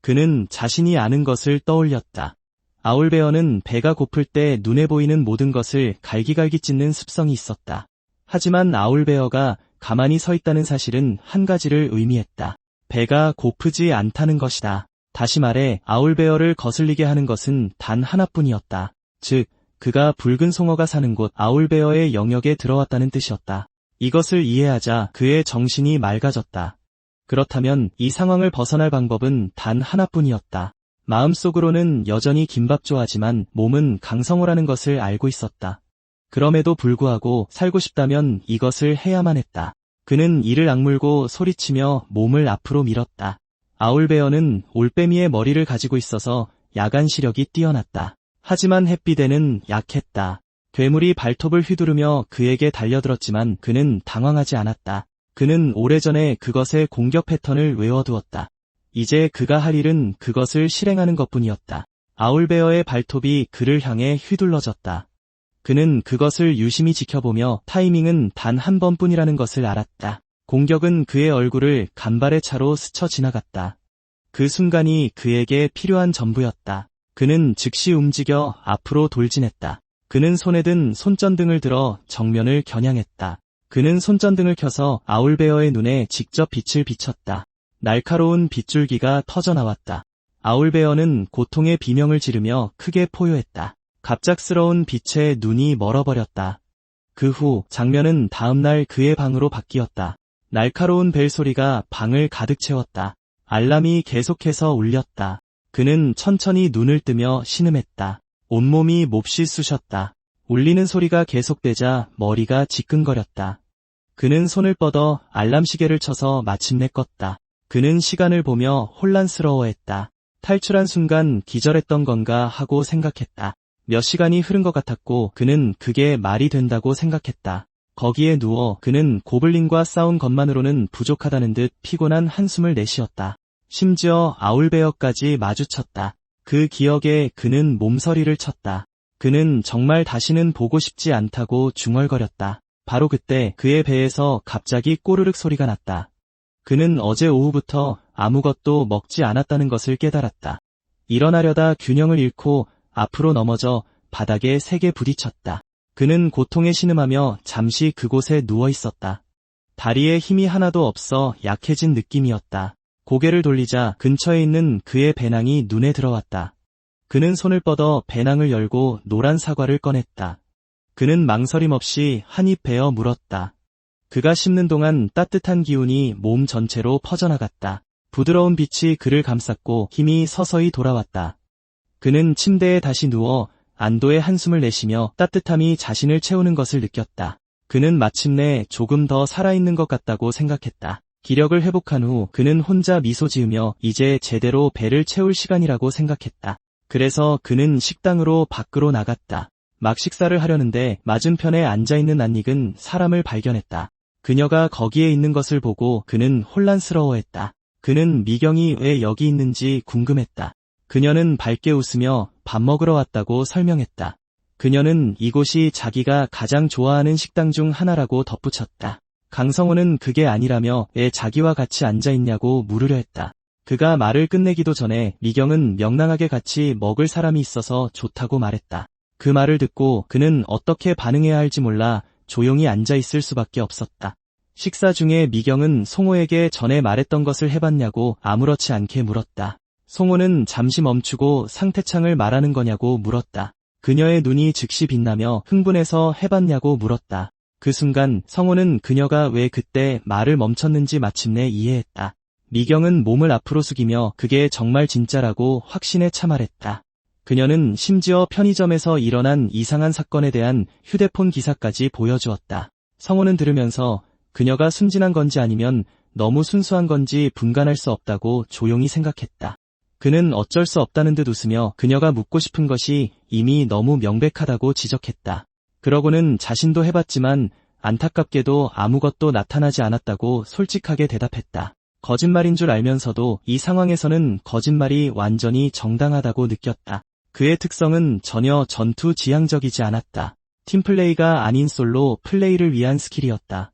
그는 자신이 아는 것을 떠올렸다. 아울베어는 배가 고플 때 눈에 보이는 모든 것을 갈기갈기 찢는 습성이 있었다. 하지만 아울베어가 가만히 서 있다는 사실은 한 가지를 의미했다. 배가 고프지 않다는 것이다. 다시 말해 아울베어를 거슬리게 하는 것은 단 하나뿐이었다. 즉, 그가 붉은 송어가 사는 곳 아울베어의 영역에 들어왔다는 뜻이었다. 이것을 이해하자 그의 정신이 맑아졌다. 그렇다면 이 상황을 벗어날 방법은 단 하나뿐이었다. 마음속으로는 여전히 김밥 좋아하지만 몸은 강성호라는 것을 알고 있었다. 그럼에도 불구하고 살고 싶다면 이것을 해야만 했다. 그는 이를 악물고 소리치며 몸을 앞으로 밀었다. 아울베어는 올빼미의 머리를 가지고 있어서 야간 시력이 뛰어났다. 하지만 햇빛에는 약했다. 괴물이 발톱을 휘두르며 그에게 달려들었지만 그는 당황하지 않았다. 그는 오래전에 그것의 공격 패턴을 외워두었다. 이제 그가 할 일은 그것을 실행하는 것뿐이었다. 아울베어의 발톱이 그를 향해 휘둘러졌다. 그는 그것을 유심히 지켜보며 타이밍은 단 한 번뿐이라는 것을 알았다. 공격은 그의 얼굴을 간발의 차로 스쳐 지나갔다. 그 순간이 그에게 필요한 전부였다. 그는 즉시 움직여 앞으로 돌진했다. 그는 손에 든 손전등을 들어 정면을 겨냥했다. 그는 손전등을 켜서 아울베어의 눈에 직접 빛을 비췄다. 날카로운 빗줄기가 터져나왔다. 아울베어는 고통의 비명을 지르며 크게 포효했다. 갑작스러운 빛에 눈이 멀어버렸다. 그 후 장면은 다음날 그의 방으로 바뀌었다. 날카로운 벨소리가 방을 가득 채웠다. 알람이 계속해서 울렸다. 그는 천천히 눈을 뜨며 신음했다. 온몸이 몹시 쑤셨다. 울리는 소리가 계속되자 머리가 지끈거렸다. 그는 손을 뻗어 알람 시계를 쳐서 마침내 껐다. 그는 시간을 보며 혼란스러워했다. 탈출한 순간 기절했던 건가 하고 생각했다. 몇 시간이 흐른 것 같았고 그는 그게 말이 된다고 생각했다. 거기에 누워 그는 고블린과 싸운 것만으로는 부족하다는 듯 피곤한 한숨을 내쉬었다. 심지어 아울베어까지 마주쳤다. 그 기억에 그는 몸서리를 쳤다. 그는 정말 다시는 보고 싶지 않다고 중얼거렸다. 바로 그때 그의 배에서 갑자기 꼬르륵 소리가 났다. 그는 어제 오후부터 아무것도 먹지 않았다는 것을 깨달았다. 일어나려다 균형을 잃고 앞으로 넘어져 바닥에 세게 부딪혔다. 그는 고통에 신음하며 잠시 그곳에 누워 있었다. 다리에 힘이 하나도 없어 약해진 느낌이었다. 고개를 돌리자 근처에 있는 그의 배낭이 눈에 들어왔다. 그는 손을 뻗어 배낭을 열고 노란 사과를 꺼냈다. 그는 망설임 없이 한 입 베어 물었다. 그가 씹는 동안 따뜻한 기운이 몸 전체로 퍼져나갔다. 부드러운 빛이 그를 감쌌고 힘이 서서히 돌아왔다. 그는 침대에 다시 누워 안도의 한숨을 내쉬며 따뜻함이 자신을 채우는 것을 느꼈다. 그는 마침내 조금 더 살아있는 것 같다고 생각했다. 기력을 회복한 후 그는 혼자 미소 지으며 이제 제대로 배를 채울 시간이라고 생각했다. 그래서 그는 식당으로 밖으로 나갔다. 막 식사를 하려는데 맞은편에 앉아있는 낯익은 사람을 발견했다. 그녀가 거기에 있는 것을 보고 그는 혼란스러워했다. 그는 미경이 왜 여기 있는지 궁금했다. 그녀는 밝게 웃으며 밥 먹으러 왔다고 설명했다. 그녀는 이곳이 자기가 가장 좋아하는 식당 중 하나라고 덧붙였다. 강성호는 그게 아니라며 왜 자기와 같이 앉아있냐고 물으려 했다. 그가 말을 끝내기도 전에 미경은 명랑하게 같이 먹을 사람이 있어서 좋다고 말했다. 그 말을 듣고 그는 어떻게 반응해야 할지 몰라 조용히 앉아있을 수밖에 없었다. 식사 중에 미경은 송호에게 전에 말했던 것을 해봤냐고 아무렇지 않게 물었다. 송호는 잠시 멈추고 상태창을 말하는 거냐고 물었다. 그녀의 눈이 즉시 빛나며 흥분해서 해봤냐고 물었다. 그 순간 성호는 그녀가 왜 그때 말을 멈췄는지 마침내 이해했다. 미경은 몸을 앞으로 숙이며 그게 정말 진짜라고 확신에 차 말했다. 그녀는 심지어 편의점에서 일어난 이상한 사건에 대한 휴대폰 기사까지 보여주었다. 성호는 들으면서 그녀가 순진한 건지 아니면 너무 순수한 건지 분간할 수 없다고 조용히 생각했다. 그는 어쩔 수 없다는 듯 웃으며 그녀가 묻고 싶은 것이 이미 너무 명백하다고 지적했다. 그러고는 자신도 해봤지만 안타깝게도 아무것도 나타나지 않았다고 솔직하게 대답했다. 거짓말인 줄 알면서도 이 상황에서는 거짓말이 완전히 정당하다고 느꼈다. 그의 특성은 전혀 전투 지향적이지 않았다. 팀플레이가 아닌 솔로 플레이를 위한 스킬이었다.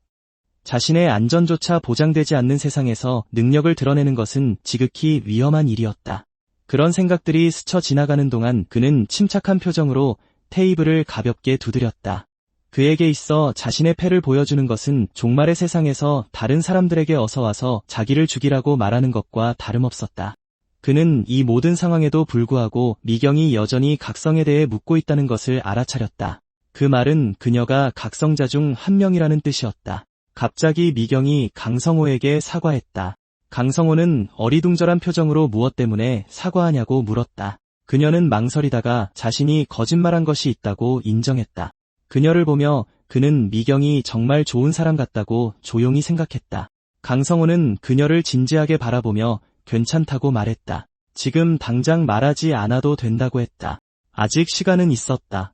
자신의 안전조차 보장되지 않는 세상에서 능력을 드러내는 것은 지극히 위험한 일이었다. 그런 생각들이 스쳐 지나가는 동안 그는 침착한 표정으로 테이블을 가볍게 두드렸다. 그에게 있어 자신의 패를 보여주는 것은 종말의 세상에서 다른 사람들에게 어서와서 자기를 죽이라고 말하는 것과 다름없었다. 그는 이 모든 상황에도 불구하고 미경이 여전히 각성에 대해 묻고 있다는 것을 알아차렸다. 그 말은 그녀가 각성자 중 한 명이라는 뜻이었다. 갑자기 미경이 강성호에게 사과했다. 강성호는 어리둥절한 표정으로 무엇 때문에 사과하냐고 물었다. 그녀는 망설이다가 자신이 거짓말한 것이 있다고 인정했다. 그녀를 보며 그는 미경이 정말 좋은 사람 같다고 조용히 생각했다. 강성호는 그녀를 진지하게 바라보며 괜찮다고 말했다. 지금 당장 말하지 않아도 된다고 했다. 아직 시간은 있었다.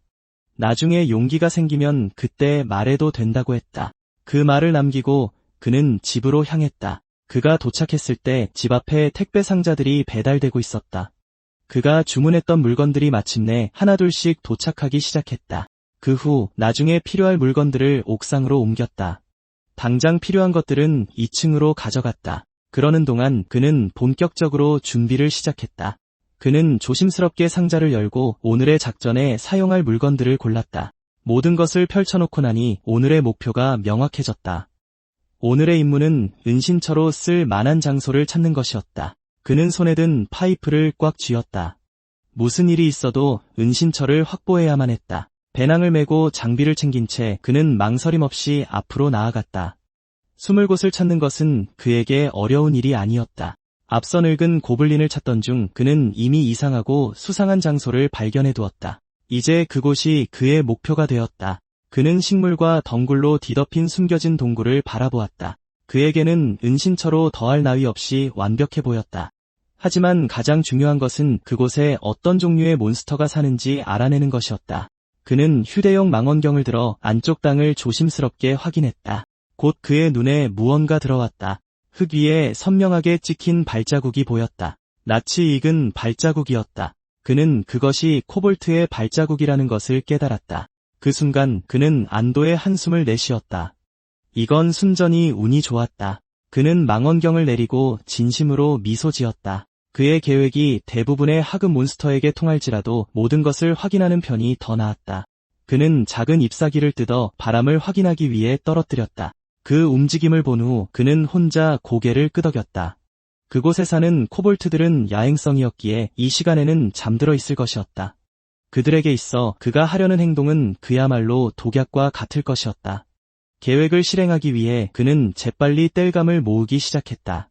나중에 용기가 생기면 그때 말해도 된다고 했다. 그 말을 남기고 그는 집으로 향했다. 그가 도착했을 때 집 앞에 택배 상자들이 배달되고 있었다. 그가 주문했던 물건들이 마침내 하나둘씩 도착하기 시작했다. 그 후 나중에 필요할 물건들을 옥상으로 옮겼다. 당장 필요한 것들은 2층으로 가져갔다. 그러는 동안 그는 본격적으로 준비를 시작했다. 그는 조심스럽게 상자를 열고 오늘의 작전에 사용할 물건들을 골랐다. 모든 것을 펼쳐놓고 나니 오늘의 목표가 명확해졌다. 오늘의 임무는 은신처로 쓸 만한 장소를 찾는 것이었다. 그는 손에 든 파이프를 꽉 쥐었다. 무슨 일이 있어도 은신처를 확보해야만 했다. 배낭을 메고 장비를 챙긴 채 그는 망설임 없이 앞으로 나아갔다. 숨을 곳을 찾는 것은 그에게 어려운 일이 아니었다. 앞서 늙은 고블린을 찾던 중 그는 이미 이상하고 수상한 장소를 발견해 두었다. 이제 그곳이 그의 목표가 되었다. 그는 식물과 덩굴로 뒤덮인 숨겨진 동굴을 바라보았다. 그에게는 은신처로 더할 나위 없이 완벽해 보였다. 하지만 가장 중요한 것은 그곳에 어떤 종류의 몬스터가 사는지 알아내는 것이었다. 그는 휴대용 망원경을 들어 안쪽 땅을 조심스럽게 확인했다. 곧 그의 눈에 무언가 들어왔다. 흙 위에 선명하게 찍힌 발자국이 보였다. 낯이 익은 발자국이었다. 그는 그것이 코볼트의 발자국이라는 것을 깨달았다. 그 순간 그는 안도의 한숨을 내쉬었다. 이건 순전히 운이 좋았다. 그는 망원경을 내리고 진심으로 미소 지었다. 그의 계획이 대부분의 하급 몬스터에게 통할지라도 모든 것을 확인하는 편이 더 나았다. 그는 작은 잎사귀를 뜯어 바람을 확인하기 위해 떨어뜨렸다. 그 움직임을 본 후 그는 혼자 고개를 끄덕였다. 그곳에 사는 코볼트들은 야행성이었기에 이 시간에는 잠들어 있을 것이었다. 그들에게 있어 그가 하려는 행동은 그야말로 독약과 같을 것이었다. 계획을 실행하기 위해 그는 재빨리 땔감을 모으기 시작했다.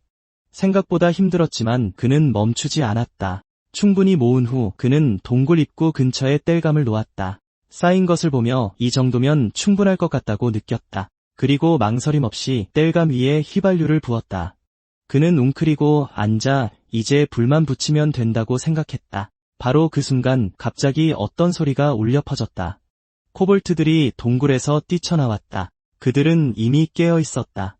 생각보다 힘들었지만 그는 멈추지 않았다. 충분히 모은 후 그는 동굴 입구 근처에 땔감을 놓았다. 쌓인 것을 보며 이 정도면 충분할 것 같다고 느꼈다. 그리고 망설임 없이 땔감 위에 휘발유를 부었다. 그는 웅크리고 앉아 이제 불만 붙이면 된다고 생각했다. 바로 그 순간 갑자기 어떤 소리가 울려 퍼졌다. 코볼트들이 동굴에서 뛰쳐나왔다. 그들은 이미 깨어 있었다.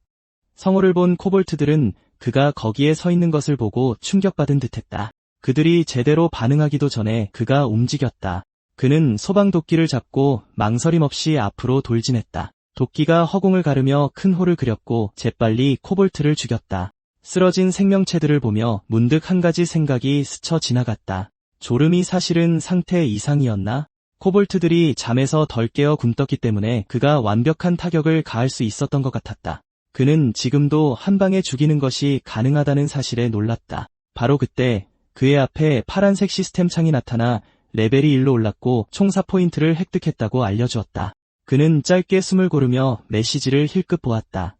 성호를 본 코볼트들은 그가 거기에 서 있는 것을 보고 충격받은 듯했다. 그들이 제대로 반응하기도 전에 그가 움직였다. 그는 소방도끼를 잡고 망설임 없이 앞으로 돌진했다. 도끼가 허공을 가르며 큰 홀을 그렸고 재빨리 코볼트를 죽였다. 쓰러진 생명체들을 보며 문득 한 가지 생각이 스쳐 지나갔다. 졸음이 사실은 상태 이상이었나? 코볼트들이 잠에서 덜 깨어 굼떴기 때문에 그가 완벽한 타격을 가할 수 있었던 것 같았다. 그는 지금도 한 방에 죽이는 것이 가능하다는 사실에 놀랐다. 바로 그때 그의 앞에 파란색 시스템 창이 나타나 레벨이 1로 올랐고 총사 포인트를 획득했다고 알려주었다. 그는 짧게 숨을 고르며 메시지를 힐끗 보았다.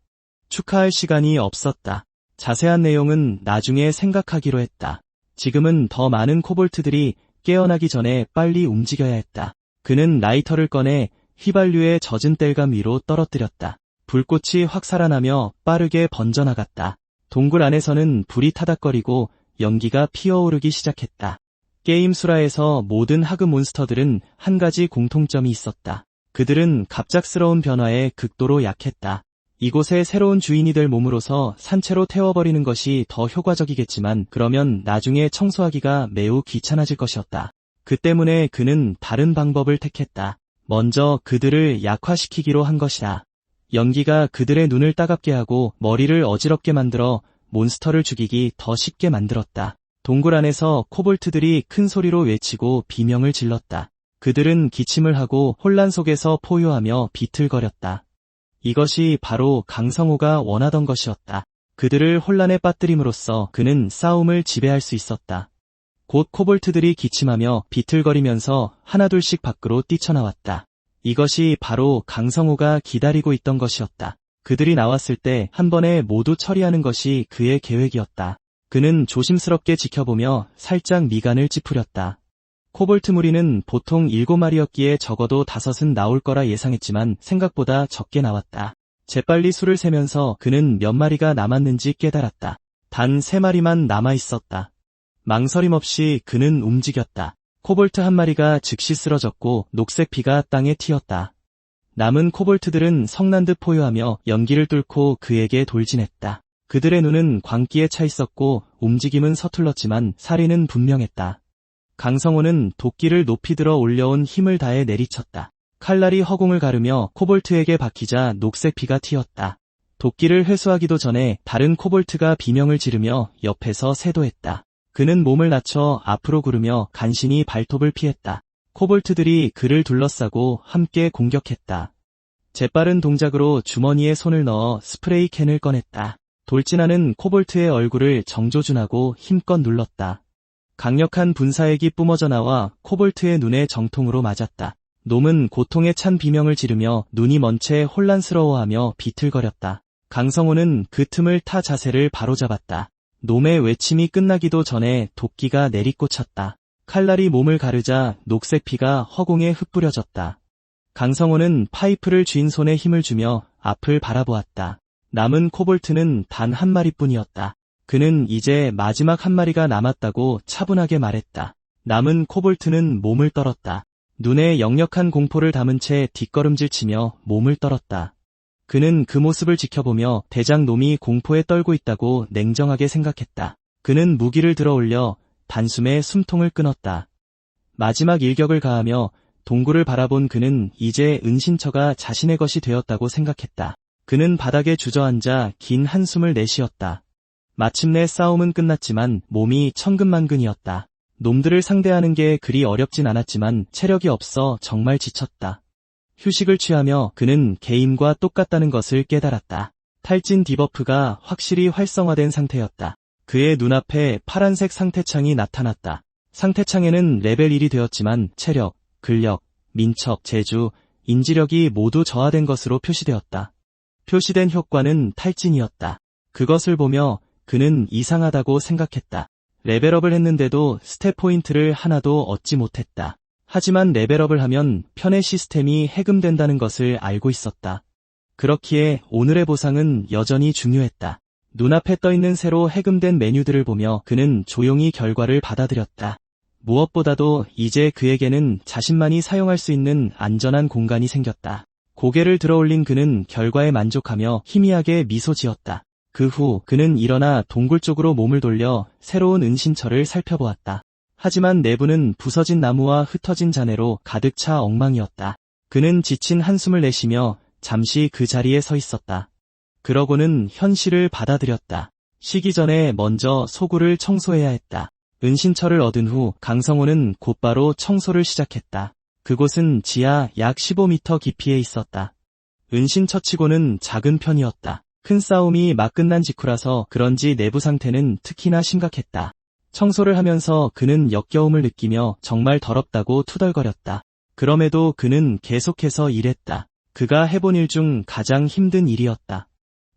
축하할 시간이 없었다. 자세한 내용은 나중에 생각하기로 했다. 지금은 더 많은 코볼트들이 깨어나기 전에 빨리 움직여야 했다. 그는 라이터를 꺼내 휘발유에 젖은 땔감 위로 떨어뜨렸다. 불꽃이 확 살아나며 빠르게 번져나갔다. 동굴 안에서는 불이 타닥거리고 연기가 피어오르기 시작했다. 게임 수라에서 모든 하그 몬스터들은 한 가지 공통점이 있었다. 그들은 갑작스러운 변화에 극도로 약했다. 이곳에 새로운 주인이 될 몸으로서 산채로 태워버리는 것이 더 효과적이겠지만 그러면 나중에 청소하기가 매우 귀찮아질 것이었다. 그 때문에 그는 다른 방법을 택했다. 먼저 그들을 약화시키기로 한 것이다. 연기가 그들의 눈을 따갑게 하고 머리를 어지럽게 만들어 몬스터를 죽이기 더 쉽게 만들었다. 동굴 안에서 코볼트들이 큰 소리로 외치고 비명을 질렀다. 그들은 기침을 하고 혼란 속에서 포효하며 비틀거렸다. 이것이 바로 강성호가 원하던 것이었다. 그들을 혼란에 빠뜨림으로써 그는 싸움을 지배할 수 있었다. 곧 코볼트들이 기침하며 비틀거리면서 하나둘씩 밖으로 뛰쳐나왔다. 이것이 바로 강성호가 기다리고 있던 것이었다. 그들이 나왔을 때 한 번에 모두 처리하는 것이 그의 계획이었다. 그는 조심스럽게 지켜보며 살짝 미간을 찌푸렸다. 코볼트 무리는 보통 7마리였기에 적어도 5은 나올 거라 예상했지만 생각보다 적게 나왔다. 재빨리 수를 세면서 그는 몇 마리가 남았는지 깨달았다. 단 3마리만 남아있었다. 망설임 없이 그는 움직였다. 코볼트 한 마리가 즉시 쓰러졌고 녹색 피가 땅에 튀었다. 남은 코볼트들은 성난 듯 포효하며 연기를 뚫고 그에게 돌진했다. 그들의 눈은 광기에 차 있었고 움직임은 서툴렀지만 살인은 분명했다. 강성호는 도끼를 높이 들어 올려온 힘을 다해 내리쳤다. 칼날이 허공을 가르며 코볼트에게 박히자 녹색 피가 튀었다. 도끼를 회수하기도 전에 다른 코볼트가 비명을 지르며 옆에서 세도했다. 그는 몸을 낮춰 앞으로 구르며 간신히 발톱을 피했다. 코볼트들이 그를 둘러싸고 함께 공격했다. 재빠른 동작으로 주머니에 손을 넣어 스프레이 캔을 꺼냈다. 돌진하는 코볼트의 얼굴을 정조준하고 힘껏 눌렀다. 강력한 분사액이 뿜어져 나와 코볼트의 눈에 정통으로 맞았다. 놈은 고통에 찬 비명을 지르며 눈이 먼 채 혼란스러워하며 비틀거렸다. 강성호는 그 틈을 타 자세를 바로잡았다. 놈의 외침이 끝나기도 전에 도끼가 내리꽂혔다. 칼날이 몸을 가르자 녹색 피가 허공에 흩뿌려졌다. 강성호는 파이프를 쥔 손에 힘을 주며 앞을 바라보았다. 남은 코볼트는 단 한 마리뿐이었다. 그는 이제 마지막 한 마리가 남았다고 차분하게 말했다. 남은 코볼트는 몸을 떨었다. 눈에 역력한 공포를 담은 채 뒷걸음질치며 몸을 떨었다. 그는 그 모습을 지켜보며 대장 놈이 공포에 떨고 있다고 냉정하게 생각했다. 그는 무기를 들어 올려 단숨에 숨통을 끊었다. 마지막 일격을 가하며 동굴을 바라본 그는 이제 은신처가 자신의 것이 되었다고 생각했다. 그는 바닥에 주저앉아 긴 한숨을 내쉬었다. 마침내 싸움은 끝났지만 몸이 천근만근이었다. 놈들을 상대하는 게 그리 어렵진 않았지만 체력이 없어 정말 지쳤다. 휴식을 취하며 그는 게임과 똑같다는 것을 깨달았다. 탈진 디버프가 확실히 활성화된 상태였다. 그의 눈앞에 파란색 상태창이 나타났다. 상태창에는 레벨 1이 되었지만 체력, 근력, 민첩, 재주, 인지력이 모두 저하된 것으로 표시되었다. 표시된 효과는 탈진이었다. 그것을 보며 그는 이상하다고 생각했다. 레벨업을 했는데도 스탯 포인트를 하나도 얻지 못했다. 하지만 레벨업을 하면 편의 시스템이 해금된다는 것을 알고 있었다. 그렇기에 오늘의 보상은 여전히 중요했다. 눈앞에 떠있는 새로 해금된 메뉴들을 보며 그는 조용히 결과를 받아들였다. 무엇보다도 이제 그에게는 자신만이 사용할 수 있는 안전한 공간이 생겼다. 고개를 들어올린 그는 결과에 만족하며 희미하게 미소 지었다. 그 후 그는 일어나 동굴 쪽으로 몸을 돌려 새로운 은신처를 살펴보았다. 하지만 내부는 부서진 나무와 흩어진 잔해로 가득 차 엉망이었다. 그는 지친 한숨을 내쉬며 잠시 그 자리에 서 있었다. 그러고는 현실을 받아들였다. 쉬기 전에 먼저 소굴을 청소해야 했다. 은신처를 얻은 후 강성호는 곧바로 청소를 시작했다. 그곳은 지하 약 15m 깊이에 있었다. 은신처치고는 작은 편이었다. 큰 싸움이 막 끝난 직후라서 그런지 내부 상태는 특히나 심각했다. 청소를 하면서 그는 역겨움을 느끼며 정말 더럽다고 투덜거렸다. 그럼에도 그는 계속해서 일했다. 그가 해본 일 중 가장 힘든 일이었다.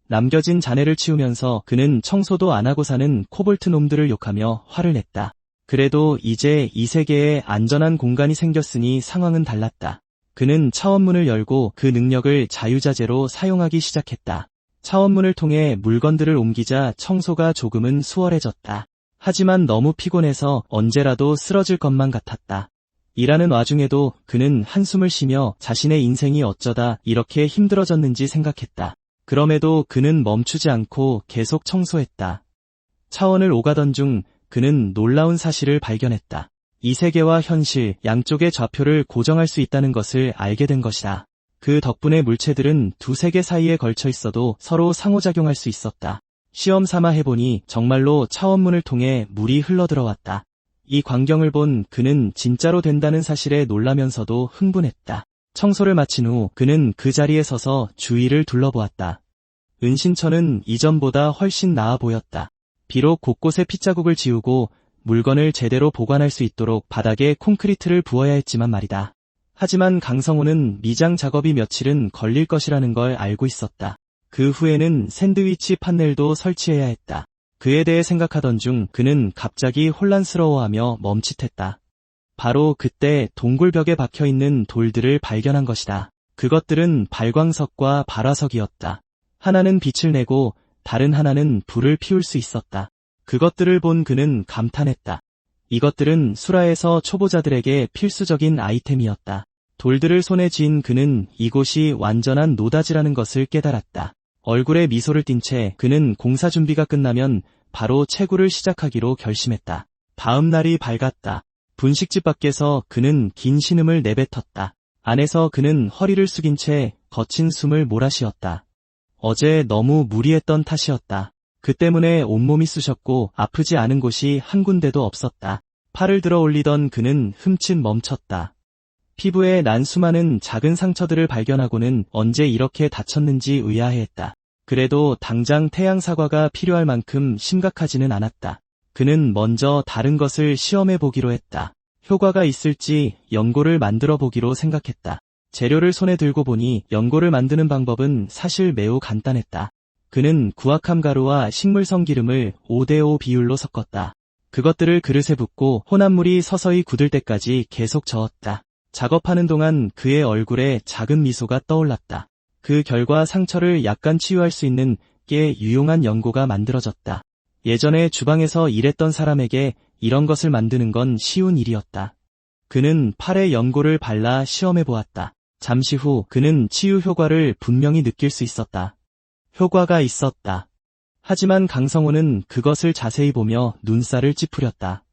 남겨진 잔해를 치우면서 그는 청소도 안 하고 사는 코볼트 놈들을 욕하며 화를 냈다. 그래도 이제 이 세계에 안전한 공간이 생겼으니 상황은 달랐다. 그는 차원문을 열고 그 능력을 자유자재로 사용하기 시작했다. 차원문을 통해 물건들을 옮기자 청소가 조금은 수월해졌다. 하지만 너무 피곤해서 언제라도 쓰러질 것만 같았다. 일하는 와중에도 그는 한숨을 쉬며 자신의 인생이 어쩌다 이렇게 힘들어졌는지 생각했다. 그럼에도 그는 멈추지 않고 계속 청소했다. 차원을 오가던 중 그는 놀라운 사실을 발견했다. 이 세계와 현실 양쪽의 좌표를 고정할 수 있다는 것을 알게 된 것이다. 그 덕분에 물체들은 두 세계 사이에 걸쳐 있어도 서로 상호작용할 수 있었다. 시험 삼아 해보니 정말로 차원문을 통해 물이 흘러들어왔다. 이 광경을 본 그는 진짜로 된다는 사실에 놀라면서도 흥분했다. 청소를 마친 후 그는 그 자리에 서서 주위를 둘러보았다. 은신처는 이전보다 훨씬 나아 보였다. 비록 곳곳에 핏자국을 지우고 물건을 제대로 보관할 수 있도록 바닥에 콘크리트를 부어야 했지만 말이다. 하지만 강성호는 미장 작업이 며칠은 걸릴 것이라는 걸 알고 있었다. 그 후에는 샌드위치 판넬도 설치해야 했다. 그에 대해 생각하던 중 그는 갑자기 혼란스러워하며 멈칫했다. 바로 그때 동굴벽에 박혀있는 돌들을 발견한 것이다. 그것들은 발광석과 발화석이었다. 하나는 빛을 내고 다른 하나는 불을 피울 수 있었다. 그것들을 본 그는 감탄했다. 이것들은 수라에서 초보자들에게 필수적인 아이템이었다. 돌들을 손에 쥔 그는 이곳이 완전한 노다지라는 것을 깨달았다. 얼굴에 미소를 띤 채 그는 공사 준비가 끝나면 바로 채굴을 시작하기로 결심했다. 다음 날이 밝았다. 분식집 밖에서 그는 긴 신음을 내뱉었다. 안에서 그는 허리를 숙인 채 거친 숨을 몰아쉬었다. 어제 너무 무리했던 탓이었다. 그 때문에 온몸이 쑤셨고 아프지 않은 곳이 한 군데도 없었다. 팔을 들어 올리던 그는 흠칫 멈췄다. 피부에 난 수많은 작은 상처들을 발견하고는 언제 이렇게 다쳤는지 의아해했다. 그래도 당장 태양 사과가 필요할 만큼 심각하지는 않았다. 그는 먼저 다른 것을 시험해 보기로 했다. 효과가 있을지 연고를 만들어 보기로 생각했다. 재료를 손에 들고 보니 연고를 만드는 방법은 사실 매우 간단했다. 그는 구악함 가루와 식물성 기름을 5:5 비율로 섞었다. 그것들을 그릇에 붓고 혼합물이 서서히 굳을 때까지 계속 저었다. 작업하는 동안 그의 얼굴에 작은 미소가 떠올랐다. 그 결과 상처를 약간 치유할 수 있는 꽤 유용한 연고가 만들어졌다. 예전에 주방에서 일했던 사람에게 이런 것을 만드는 건 쉬운 일이었다. 그는 팔에 연고를 발라 시험해 보았다. 잠시 후 그는 치유 효과를 분명히 느낄 수 있었다. 효과가 있었다. 하지만 강성호는 그것을 자세히 보며 눈살을 찌푸렸다.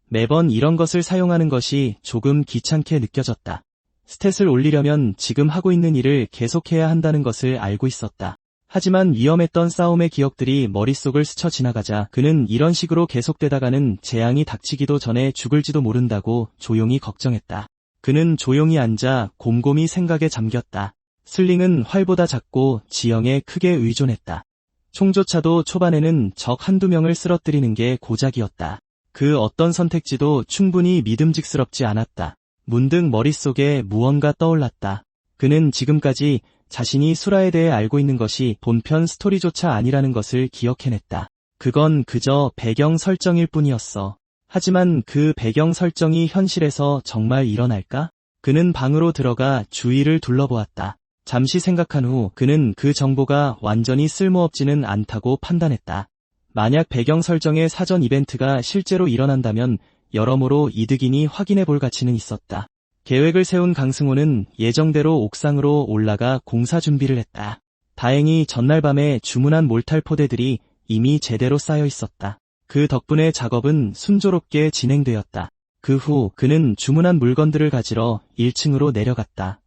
매번 이런 것을 사용하는 것이 조금 귀찮게 느껴졌다. 스탯을 올리려면 지금 하고 있는 일을 계속해야 한다는 것을 알고 있었다. 하지만 위험했던 싸움의 기억들이 머릿속을 스쳐 지나가자 그는 이런 식으로 계속되다가는 재앙이 닥치기도 전에 죽을지도 모른다고 조용히 걱정했다. 그는 조용히 앉아 곰곰이 생각에 잠겼다. 슬링은 활보다 작고 지형에 크게 의존했다. 총조차도 초반에는 적 한두 명을 쓰러뜨리는 게 고작이었다. 그 어떤 선택지도 충분히 믿음직스럽지 않았다. 문득 머릿속에 무언가 떠올랐다. 그는 지금까지 자신이 수라에 대해 알고 있는 것이 본편 스토리조차 아니라는 것을 기억해냈다. 그건 그저 배경 설정일 뿐이었어. 하지만 그 배경 설정이 현실에서 정말 일어날까? 그는 방으로 들어가 주위를 둘러보았다. 잠시 생각한 후 그는 그 정보가 완전히 쓸모없지는 않다고 판단했다. 만약 배경 설정의 사전 이벤트가 실제로 일어난다면 여러모로 이득이니 확인해 볼 가치는 있었다. 계획을 세운 강승호는 예정대로 옥상으로 올라가 공사 준비를 했다. 다행히 전날 밤에 주문한 몰탈 포대들이 이미 제대로 쌓여 있었다. 그 덕분에 작업은 순조롭게 진행되었다. 그 후 그는 주문한 물건들을 가지러 1층으로 내려갔다.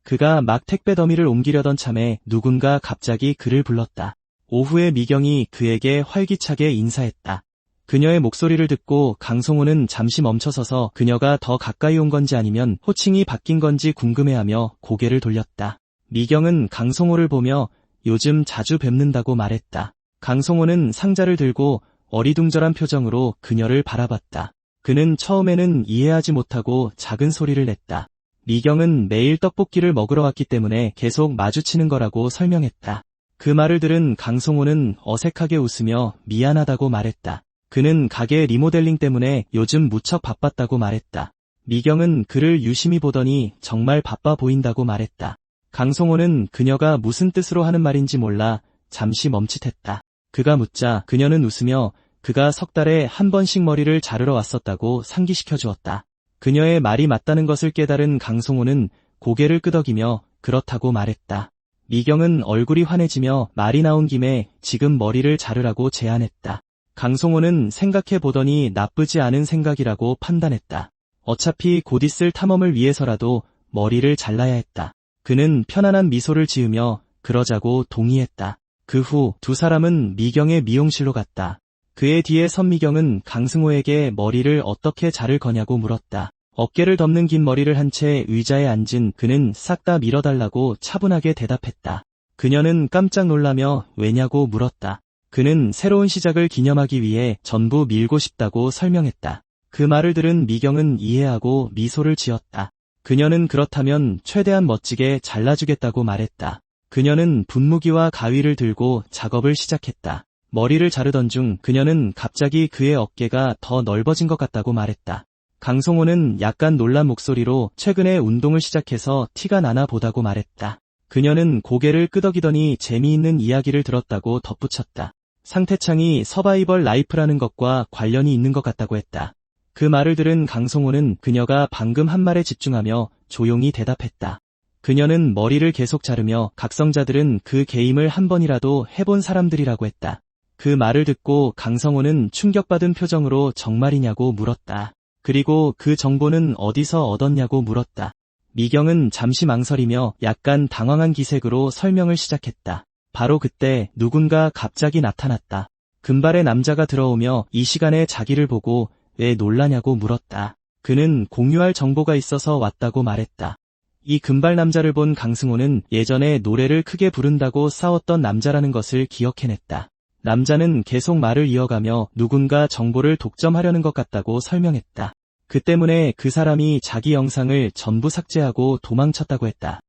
그가 막 택배 더미를 옮기려던 참에 누군가 갑자기 그를 불렀다. 오후에 미경이 그에게 활기차게 인사했다. 그녀의 목소리를 듣고 강송호는 잠시 멈춰서서 그녀가 더 가까이 온 건지 아니면 호칭이 바뀐 건지 궁금해하며 고개를 돌렸다. 미경은 강송호를 보며 요즘 자주 뵙는다고 말했다. 강송호는 상자를 들고 어리둥절한 표정으로 그녀를 바라봤다. 그는 처음에는 이해하지 못하고 작은 소리를 냈다. 미경은 매일 떡볶이를 먹으러 왔기 때문에 계속 마주치는 거라고 설명했다. 그 말을 들은 강송호는 어색하게 웃으며 미안하다고 말했다. 그는 가게 리모델링 때문에 요즘 무척 바빴다고 말했다. 미경은 그를 유심히 보더니 정말 바빠 보인다고 말했다. 강송호는 그녀가 무슨 뜻으로 하는 말인지 몰라 잠시 멈칫했다. 그가 묻자 그녀는 웃으며 그가 석 달에 한 번씩 머리를 자르러 왔었다고 상기시켜 주었다. 그녀의 말이 맞다는 것을 깨달은 강송호는 고개를 끄덕이며 그렇다고 말했다. 미경은 얼굴이 환해지며 말이 나온 김에 지금 머리를 자르라고 제안했다. 강송호는 생각해 보더니 나쁘지 않은 생각이라고 판단했다. 어차피 곧 있을 탐험을 위해서라도 머리를 잘라야 했다. 그는 편안한 미소를 지으며 그러자고 동의했다. 그 후 두 사람은 미경의 미용실로 갔다. 그의 뒤에 선 미경은 강승호에게 머리를 어떻게 자를 거냐고 물었다. 어깨를 덮는 긴 머리를 한 채 의자에 앉은 그는 싹 다 밀어달라고 차분하게 대답했다. 그녀는 깜짝 놀라며 왜냐고 물었다. 그는 새로운 시작을 기념하기 위해 전부 밀고 싶다고 설명했다. 그 말을 들은 미경은 이해하고 미소를 지었다. 그녀는 그렇다면 최대한 멋지게 잘라주겠다고 말했다. 그녀는 분무기와 가위를 들고 작업을 시작했다. 머리를 자르던 중 그녀는 갑자기 그의 어깨가 더 넓어진 것 같다고 말했다. 강송호는 약간 놀란 목소리로 최근에 운동을 시작해서 티가 나나 보다고 말했다. 그녀는 고개를 끄덕이더니 재미있는 이야기를 들었다고 덧붙였다. 상태창이 서바이벌 라이프라는 것과 관련이 있는 것 같다고 했다. 그 말을 들은 강송호는 그녀가 방금 한 말에 집중하며 조용히 대답했다. 그녀는 머리를 계속 자르며 각성자들은 그 게임을 한 번이라도 해본 사람들이라고 했다. 그 말을 듣고 강성호는 충격받은 표정으로 정말이냐고 물었다. 그리고 그 정보는 어디서 얻었냐고 물었다. 미경은 잠시 망설이며 약간 당황한 기색으로 설명을 시작했다. 바로 그때 누군가 갑자기 나타났다. 금발의 남자가 들어오며 이 시간에 자기를 보고 왜 놀라냐고 물었다. 그는 공유할 정보가 있어서 왔다고 말했다. 이 금발 남자를 본 강승호는 예전에 노래를 크게 부른다고 싸웠던 남자라는 것을 기억해냈다. 남자는 계속 말을 이어가며 누군가 정보를 독점하려는 것 같다고 설명했다. 그 때문에 그 사람이 자기 영상을 전부 삭제하고 도망쳤다고 했다.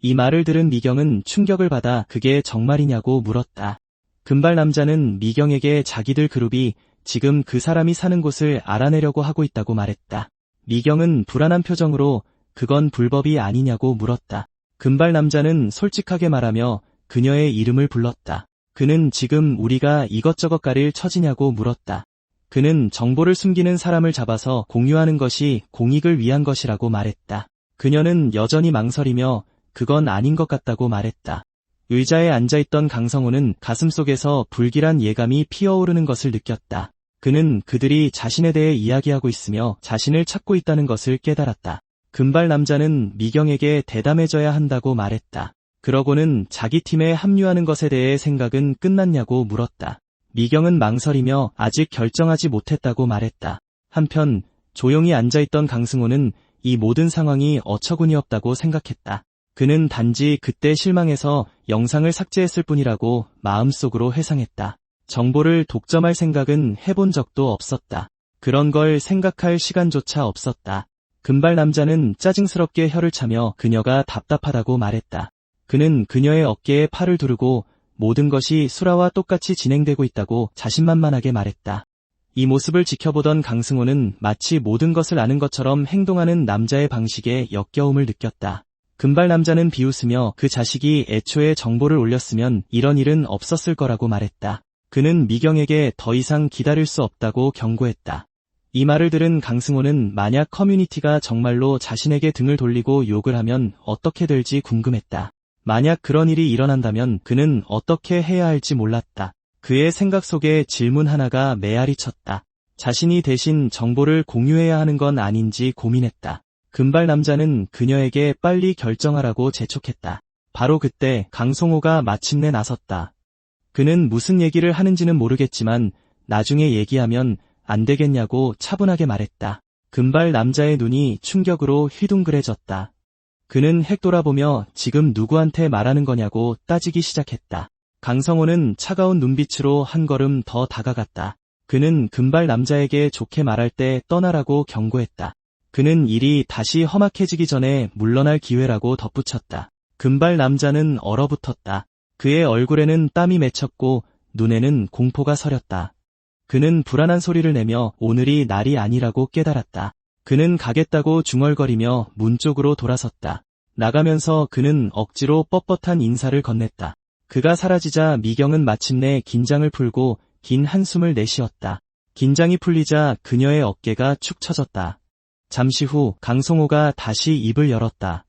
이 말을 들은 미경은 충격을 받아 그게 정말이냐고 물었다. 금발 남자는 미경에게 자기들 그룹이 지금 그 사람이 사는 곳을 알아내려고 하고 있다고 말했다. 미경은 불안한 표정으로 그건 불법이 아니냐고 물었다. 금발 남자는 솔직하게 말하며 그녀의 이름을 불렀다. 그는 지금 우리가 이것저것 가릴 처지냐고 물었다. 그는 정보를 숨기는 사람을 잡아서 공유하는 것이 공익을 위한 것이라고 말했다. 그녀는 여전히 망설이며 그건 아닌 것 같다고 말했다. 의자에 앉아있던 강성호는 가슴속에서 불길한 예감이 피어오르는 것을 느꼈다. 그는 그들이 자신에 대해 이야기하고 있으며 자신을 찾고 있다는 것을 깨달았다. 금발 남자는 미경에게 대담해져야 한다고 말했다. 그러고는 자기 팀에 합류하는 것에 대해 생각은 끝났냐고 물었다. 미경은 망설이며 아직 결정하지 못했다고 말했다. 한편 조용히 앉아있던 강승호는 이 모든 상황이 어처구니 없다고 생각했다. 그는 단지 그때 실망해서 영상을 삭제했을 뿐이라고 마음속으로 회상했다. 정보를 독점할 생각은 해본 적도 없었다. 그런 걸 생각할 시간조차 없었다. 금발 남자는 짜증스럽게 혀를 차며 그녀가 답답하다고 말했다. 그는 그녀의 어깨에 팔을 두르고 모든 것이 수라와 똑같이 진행되고 있다고 자신만만하게 말했다. 이 모습을 지켜보던 강승호는 마치 모든 것을 아는 것처럼 행동하는 남자의 방식에 역겨움을 느꼈다. 금발 남자는 비웃으며 그 자식이 애초에 정보를 올렸으면 이런 일은 없었을 거라고 말했다. 그는 미경에게 더 이상 기다릴 수 없다고 경고했다. 이 말을 들은 강승호는 만약 커뮤니티가 정말로 자신에게 등을 돌리고 욕을 하면 어떻게 될지 궁금했다. 만약 그런 일이 일어난다면 그는 어떻게 해야 할지 몰랐다. 그의 생각 속에 질문 하나가 메아리 쳤다. 자신이 대신 정보를 공유해야 하는 건 아닌지 고민했다. 금발 남자는 그녀에게 빨리 결정하라고 재촉했다. 바로 그때 강송호가 마침내 나섰다. 그는 무슨 얘기를 하는지는 모르겠지만 나중에 얘기하면 안 되겠냐고 차분하게 말했다. 금발 남자의 눈이 충격으로 휘둥그레졌다. 그는 핵 돌아보며 지금 누구한테 말하는 거냐고 따지기 시작했다. 강성호는 차가운 눈빛으로 한 걸음 더 다가갔다. 그는 금발 남자에게 좋게 말할 때 떠나라고 경고했다. 그는 일이 다시 험악해지기 전에 물러날 기회라고 덧붙였다. 금발 남자는 얼어붙었다. 그의 얼굴에는 땀이 맺혔고 눈에는 공포가 서렸다. 그는 불안한 소리를 내며 오늘이 날이 아니라고 깨달았다. 그는 가겠다고 중얼거리며 문 쪽으로 돌아섰다. 나가면서 그는 억지로 뻣뻣한 인사를 건넸다. 그가 사라지자 미경은 마침내 긴장을 풀고 긴 한숨을 내쉬었다. 긴장이 풀리자 그녀의 어깨가 축 처졌다. 잠시 후 강송호가 다시 입을 열었다.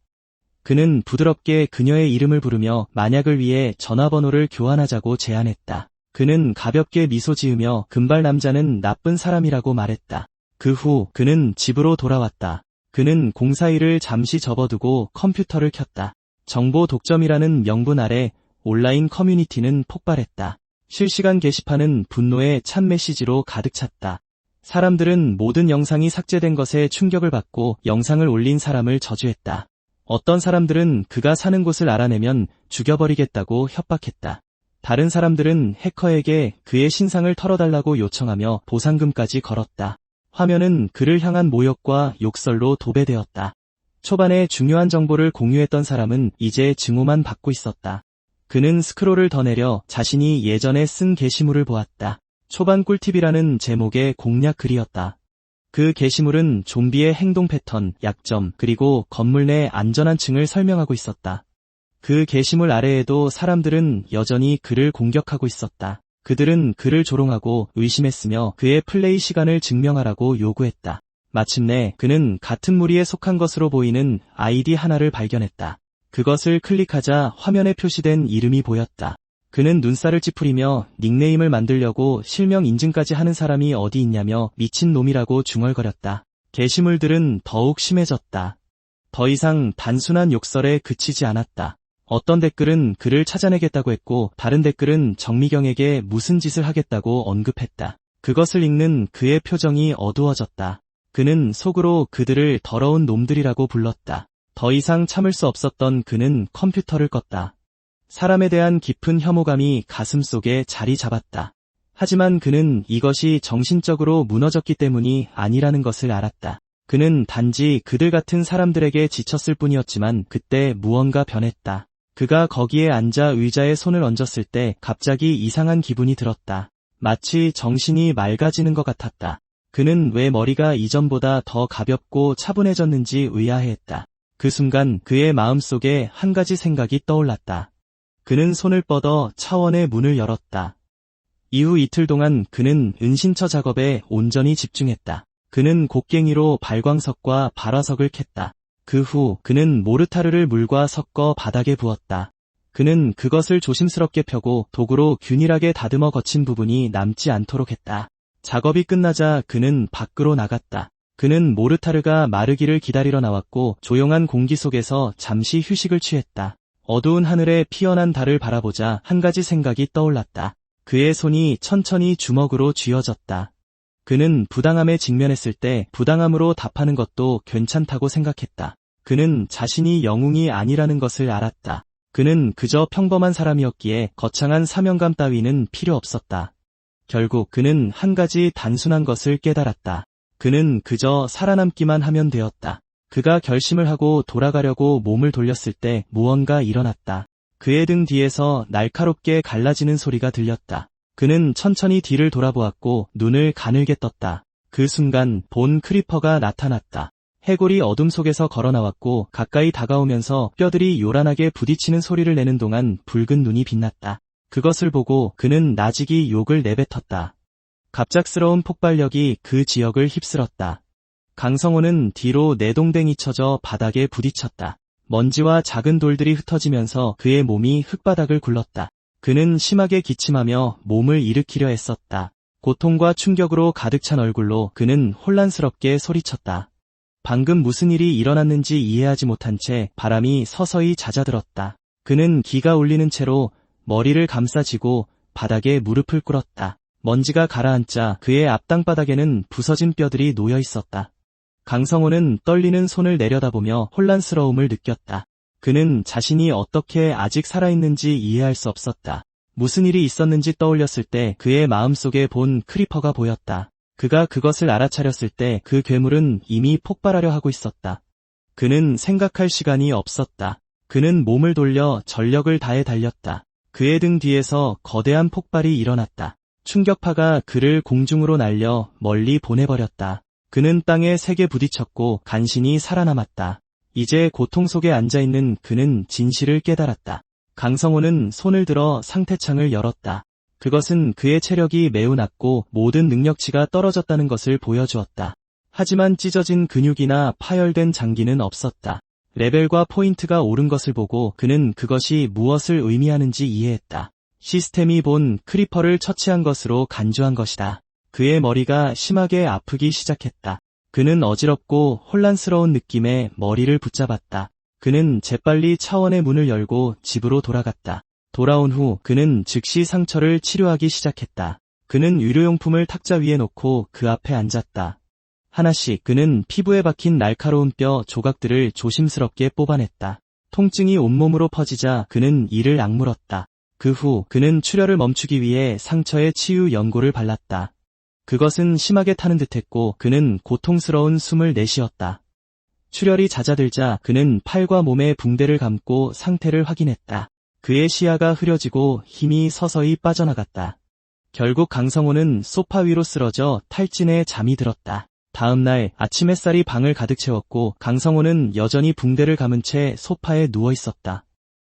그는 부드럽게 그녀의 이름을 부르며 만약을 위해 전화번호를 교환하자고 제안했다. 그는 가볍게 미소 지으며 금발 남자는 나쁜 사람이라고 말했다. 그 후 그는 집으로 돌아왔다. 그는 공사일을 잠시 접어두고 컴퓨터를 켰다. 정보 독점이라는 명분 아래 온라인 커뮤니티는 폭발했다. 실시간 게시판은 분노의 찬 메시지로 가득 찼다. 사람들은 모든 영상이 삭제된 것에 충격을 받고 영상을 올린 사람을 저주했다. 어떤 사람들은 그가 사는 곳을 알아내면 죽여버리겠다고 협박했다. 다른 사람들은 해커에게 그의 신상을 털어달라고 요청하며 보상금까지 걸었다. 화면은 그를 향한 모욕과 욕설로 도배되었다. 초반에 중요한 정보를 공유했던 사람은 이제 증오만 받고 있었다. 그는 스크롤을 더 내려 자신이 예전에 쓴 게시물을 보았다. 초반 꿀팁이라는 제목의 공략 글이었다. 그 게시물은 좀비의 행동 패턴, 약점, 그리고 건물 내 안전한 층을 설명하고 있었다. 그 게시물 아래에도 사람들은 여전히 그를 공격하고 있었다. 그들은 그를 조롱하고 의심했으며 그의 플레이 시간을 증명하라고 요구했다. 마침내 그는 같은 무리에 속한 것으로 보이는 아이디 하나를 발견했다. 그것을 클릭하자 화면에 표시된 이름이 보였다. 그는 눈살을 찌푸리며 닉네임을 만들려고 실명 인증까지 하는 사람이 어디 있냐며 미친 놈이라고 중얼거렸다. 게시물들은 더욱 심해졌다. 더 이상 단순한 욕설에 그치지 않았다. 어떤 댓글은 그를 찾아내겠다고 했고 다른 댓글은 정미경에게 무슨 짓을 하겠다고 언급했다. 그것을 읽는 그의 표정이 어두워졌다. 그는 속으로 그들을 더러운 놈들이라고 불렀다. 더 이상 참을 수 없었던 그는 컴퓨터를 껐다. 사람에 대한 깊은 혐오감이 가슴속에 자리 잡았다. 하지만 그는 이것이 정신적으로 무너졌기 때문이 아니라는 것을 알았다. 그는 단지 그들 같은 사람들에게 지쳤을 뿐이었지만 그때 무언가 변했다. 그가 거기에 앉아 의자에 손을 얹었을 때 갑자기 이상한 기분이 들었다. 마치 정신이 맑아지는 것 같았다. 그는 왜 머리가 이전보다 더 가볍고 차분해졌는지 의아해했다. 그 순간 그의 마음속에 한 가지 생각이 떠올랐다. 그는 손을 뻗어 차원의 문을 열었다. 이후 이틀 동안 그는 은신처 작업에 온전히 집중했다. 그는 곡괭이로 발광석과 발화석을 캤다. 그 후 그는 모르타르를 물과 섞어 바닥에 부었다. 그는 그것을 조심스럽게 펴고 도구로 균일하게 다듬어 거친 부분이 남지 않도록 했다. 작업이 끝나자 그는 밖으로 나갔다. 그는 모르타르가 마르기를 기다리러 나왔고 조용한 공기 속에서 잠시 휴식을 취했다. 어두운 하늘에 피어난 달을 바라보자 한 가지 생각이 떠올랐다. 그의 손이 천천히 주먹으로 쥐어졌다. 그는 부당함에 직면했을 때 부당함으로 답하는 것도 괜찮다고 생각했다. 그는 자신이 영웅이 아니라는 것을 알았다. 그는 그저 평범한 사람이었기에 거창한 사명감 따위는 필요 없었다. 결국 그는 한 가지 단순한 것을 깨달았다. 그는 그저 살아남기만 하면 되었다. 그가 결심을 하고 돌아가려고 몸을 돌렸을 때 무언가 일어났다. 그의 등 뒤에서 날카롭게 갈라지는 소리가 들렸다. 그는 천천히 뒤를 돌아보았고 눈을 가늘게 떴다. 그 순간 본 크리퍼가 나타났다. 해골이 어둠 속에서 걸어나왔고 가까이 다가오면서 뼈들이 요란하게 부딪히는 소리를 내는 동안 붉은 눈이 빛났다. 그것을 보고 그는 나직이 욕을 내뱉었다. 갑작스러운 폭발력이 그 지역을 휩쓸었다. 강성호는 뒤로 내동댕이 쳐져 바닥에 부딪혔다. 먼지와 작은 돌들이 흩어지면서 그의 몸이 흙바닥을 굴렀다. 그는 심하게 기침하며 몸을 일으키려 애썼다. 고통과 충격으로 가득 찬 얼굴로 그는 혼란스럽게 소리쳤다. 방금 무슨 일이 일어났는지 이해하지 못한 채 바람이 서서히 잦아들었다. 그는 기가 울리는 채로 머리를 감싸쥐고 바닥에 무릎을 꿇었다. 먼지가 가라앉자 그의 앞땅바닥에는 부서진 뼈들이 놓여 있었다. 강성호는 떨리는 손을 내려다보며 혼란스러움을 느꼈다. 그는 자신이 어떻게 아직 살아있는지 이해할 수 없었다. 무슨 일이 있었는지 떠올렸을 때 그의 마음속에 본 크리퍼가 보였다. 그가 그것을 알아차렸을 때 그 괴물은 이미 폭발하려 하고 있었다. 그는 생각할 시간이 없었다. 그는 몸을 돌려 전력을 다해 달렸다. 그의 등 뒤에서 거대한 폭발이 일어났다. 충격파가 그를 공중으로 날려 멀리 보내버렸다. 그는 땅에 세게 부딪혔고 간신히 살아남았다. 이제 고통 속에 앉아있는 그는 진실을 깨달았다. 강성호는 손을 들어 상태창을 열었다. 그것은 그의 체력이 매우 낮고 모든 능력치가 떨어졌다는 것을 보여주었다. 하지만 찢어진 근육이나 파열된 장기는 없었다. 레벨과 포인트가 오른 것을 보고 그는 그것이 무엇을 의미하는지 이해했다. 시스템이 본 크리퍼를 처치한 것으로 간주한 것이다. 그의 머리가 심하게 아프기 시작했다. 그는 어지럽고 혼란스러운 느낌에 머리를 붙잡았다. 그는 재빨리 차원의 문을 열고 집으로 돌아갔다. 돌아온 후 그는 즉시 상처를 치료하기 시작했다. 그는 의료용품을 탁자 위에 놓고 그 앞에 앉았다. 하나씩 그는 피부에 박힌 날카로운 뼈 조각들을 조심스럽게 뽑아냈다. 통증이 온몸으로 퍼지자 그는 이를 악물었다. 그 후 그는 출혈을 멈추기 위해 상처에 치유 연고를 발랐다. 그것은 심하게 타는 듯했고 그는 고통스러운 숨을 내쉬었다. 출혈이 잦아들자 그는 팔과 몸에 붕대를 감고 상태를 확인했다. 그의 시야가 흐려지고 힘이 서서히 빠져나갔다. 결국 강성호는 소파 위로 쓰러져 탈진에 잠이 들었다. 다음 날 아침 햇살이 방을 가득 채웠고 강성호는 여전히 붕대를 감은 채 소파에 누워 있었다.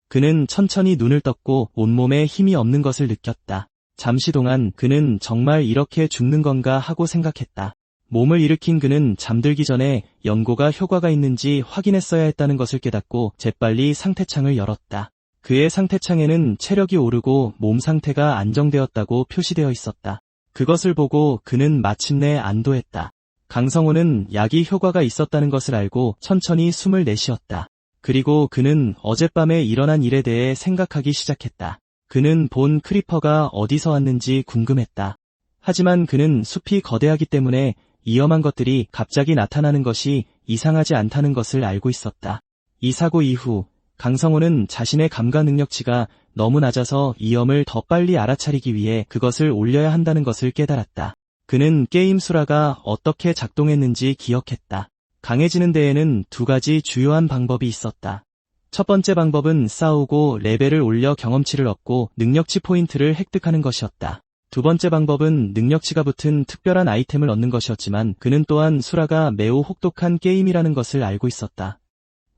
그는 천천히 눈을 떴고 온몸에 힘이 없는 것을 느꼈다. 잠시 동안 그는 정말 이렇게 죽는 건가 하고 생각했다. 몸을 일으킨 그는 잠들기 전에 연고가 효과가 있는지 확인했어야 했다는 것을 깨닫고 재빨리 상태창을 열었다. 그의 상태창에는 체력이 오르고 몸 상태가 안정되었다고 표시되어 있었다. 그것을 보고 그는 마침내 안도했다. 강성호는 약이 효과가 있었다는 것을 알고 천천히 숨을 내쉬었다. 그리고 그는 어젯밤에 일어난 일에 대해 생각하기 시작했다. 그는 본 크리퍼가 어디서 왔는지 궁금했다. 하지만 그는 숲이 거대하기 때문에 위험한 것들이 갑자기 나타나는 것이 이상하지 않다는 것을 알고 있었다. 이 사고 이후 강성호는 자신의 감각 능력치가 너무 낮아서 위험을 더 빨리 알아차리기 위해 그것을 올려야 한다는 것을 깨달았다. 그는 게임 수라가 어떻게 작동했는지 기억했다. 강해지는 데에는 두 가지 주요한 방법이 있었다. 첫 번째 방법은 싸우고 레벨을 올려 경험치를 얻고 능력치 포인트를 획득하는 것이었다. 두 번째 방법은 능력치가 붙은 특별한 아이템을 얻는 것이었지만 그는 또한 수라가 매우 혹독한 게임이라는 것을 알고 있었다.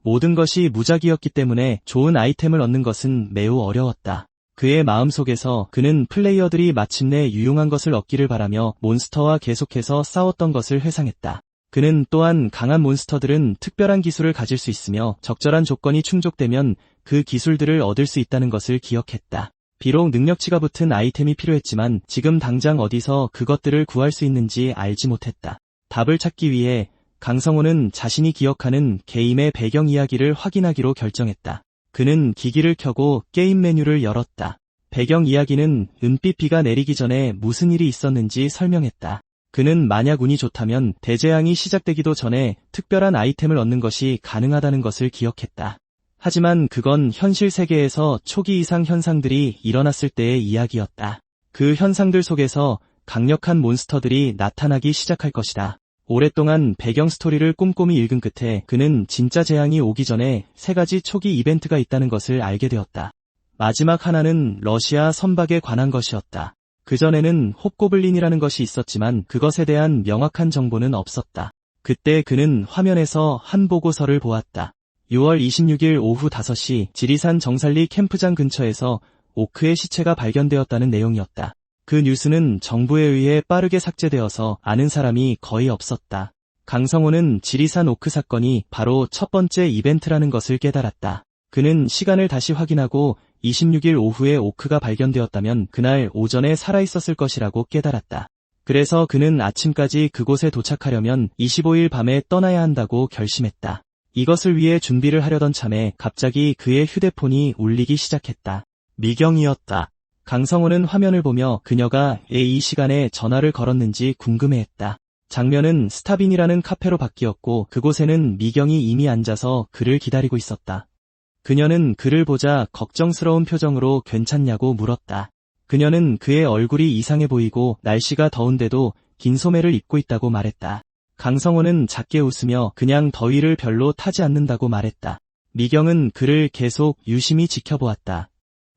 모든 것이 무작위였기 때문에 좋은 아이템을 얻는 것은 매우 어려웠다. 그의 마음속에서 그는 플레이어들이 마침내 유용한 것을 얻기를 바라며 몬스터와 계속해서 싸웠던 것을 회상했다. 그는 또한 강한 몬스터들은 특별한 기술을 가질 수 있으며 적절한 조건이 충족되면 그 기술들을 얻을 수 있다는 것을 기억했다. 비록 능력치가 붙은 아이템이 필요했지만 지금 당장 어디서 그것들을 구할 수 있는지 알지 못했다. 답을 찾기 위해 강성호는 자신이 기억하는 게임의 배경 이야기를 확인하기로 결정했다. 그는 기기를 켜고 게임 메뉴를 열었다. 배경 이야기는 은빛 비가 내리기 전에 무슨 일이 있었는지 설명했다. 그는 만약 운이 좋다면 대재앙이 시작되기도 전에 특별한 아이템을 얻는 것이 가능하다는 것을 기억했다. 하지만 그건 현실 세계에서 초기 이상 현상들이 일어났을 때의 이야기였다. 그 현상들 속에서 강력한 몬스터들이 나타나기 시작할 것이다. 오랫동안 배경 스토리를 꼼꼼히 읽은 끝에 그는 진짜 재앙이 오기 전에 세 가지 초기 이벤트가 있다는 것을 알게 되었다. 마지막 하나는 러시아 선박에 관한 것이었다. 그전에는 홉고블린이라는 것이 있었지만 그것에 대한 명확한 정보는 없었다. 그때 그는 화면에서 한 보고서를 보았다. 6월 26일 오후 5시 지리산 정살리 캠프장 근처에서 오크의 시체가 발견되었다는 내용이었다. 그 뉴스는 정부에 의해 빠르게 삭제되어서 아는 사람이 거의 없었다. 강성호는 지리산 오크 사건이 바로 첫 번째 이벤트라는 것을 깨달았다. 그는 시간을 다시 확인하고 26일 오후에 오크가 발견되었다면 그날 오전에 살아있었을 것이라고 깨달았다. 그래서 그는 아침까지 그곳에 도착하려면 25일 밤에 떠나야 한다고 결심했다. 이것을 위해 준비를 하려던 참에 갑자기 그의 휴대폰이 울리기 시작했다. 미경이었다. 강성호는 화면을 보며 그녀가 왜 이 시간에 전화를 걸었는지 궁금해했다. 장면은 스타빈이라는 카페로 바뀌었고 그곳에는 미경이 이미 앉아서 그를 기다리고 있었다. 그녀는 그를 보자 걱정스러운 표정으로 괜찮냐고 물었다. 그녀는 그의 얼굴이 이상해 보이고 날씨가 더운데도 긴 소매를 입고 있다고 말했다. 강성호는 작게 웃으며 그냥 더위를 별로 타지 않는다고 말했다. 미경은 그를 계속 유심히 지켜보았다.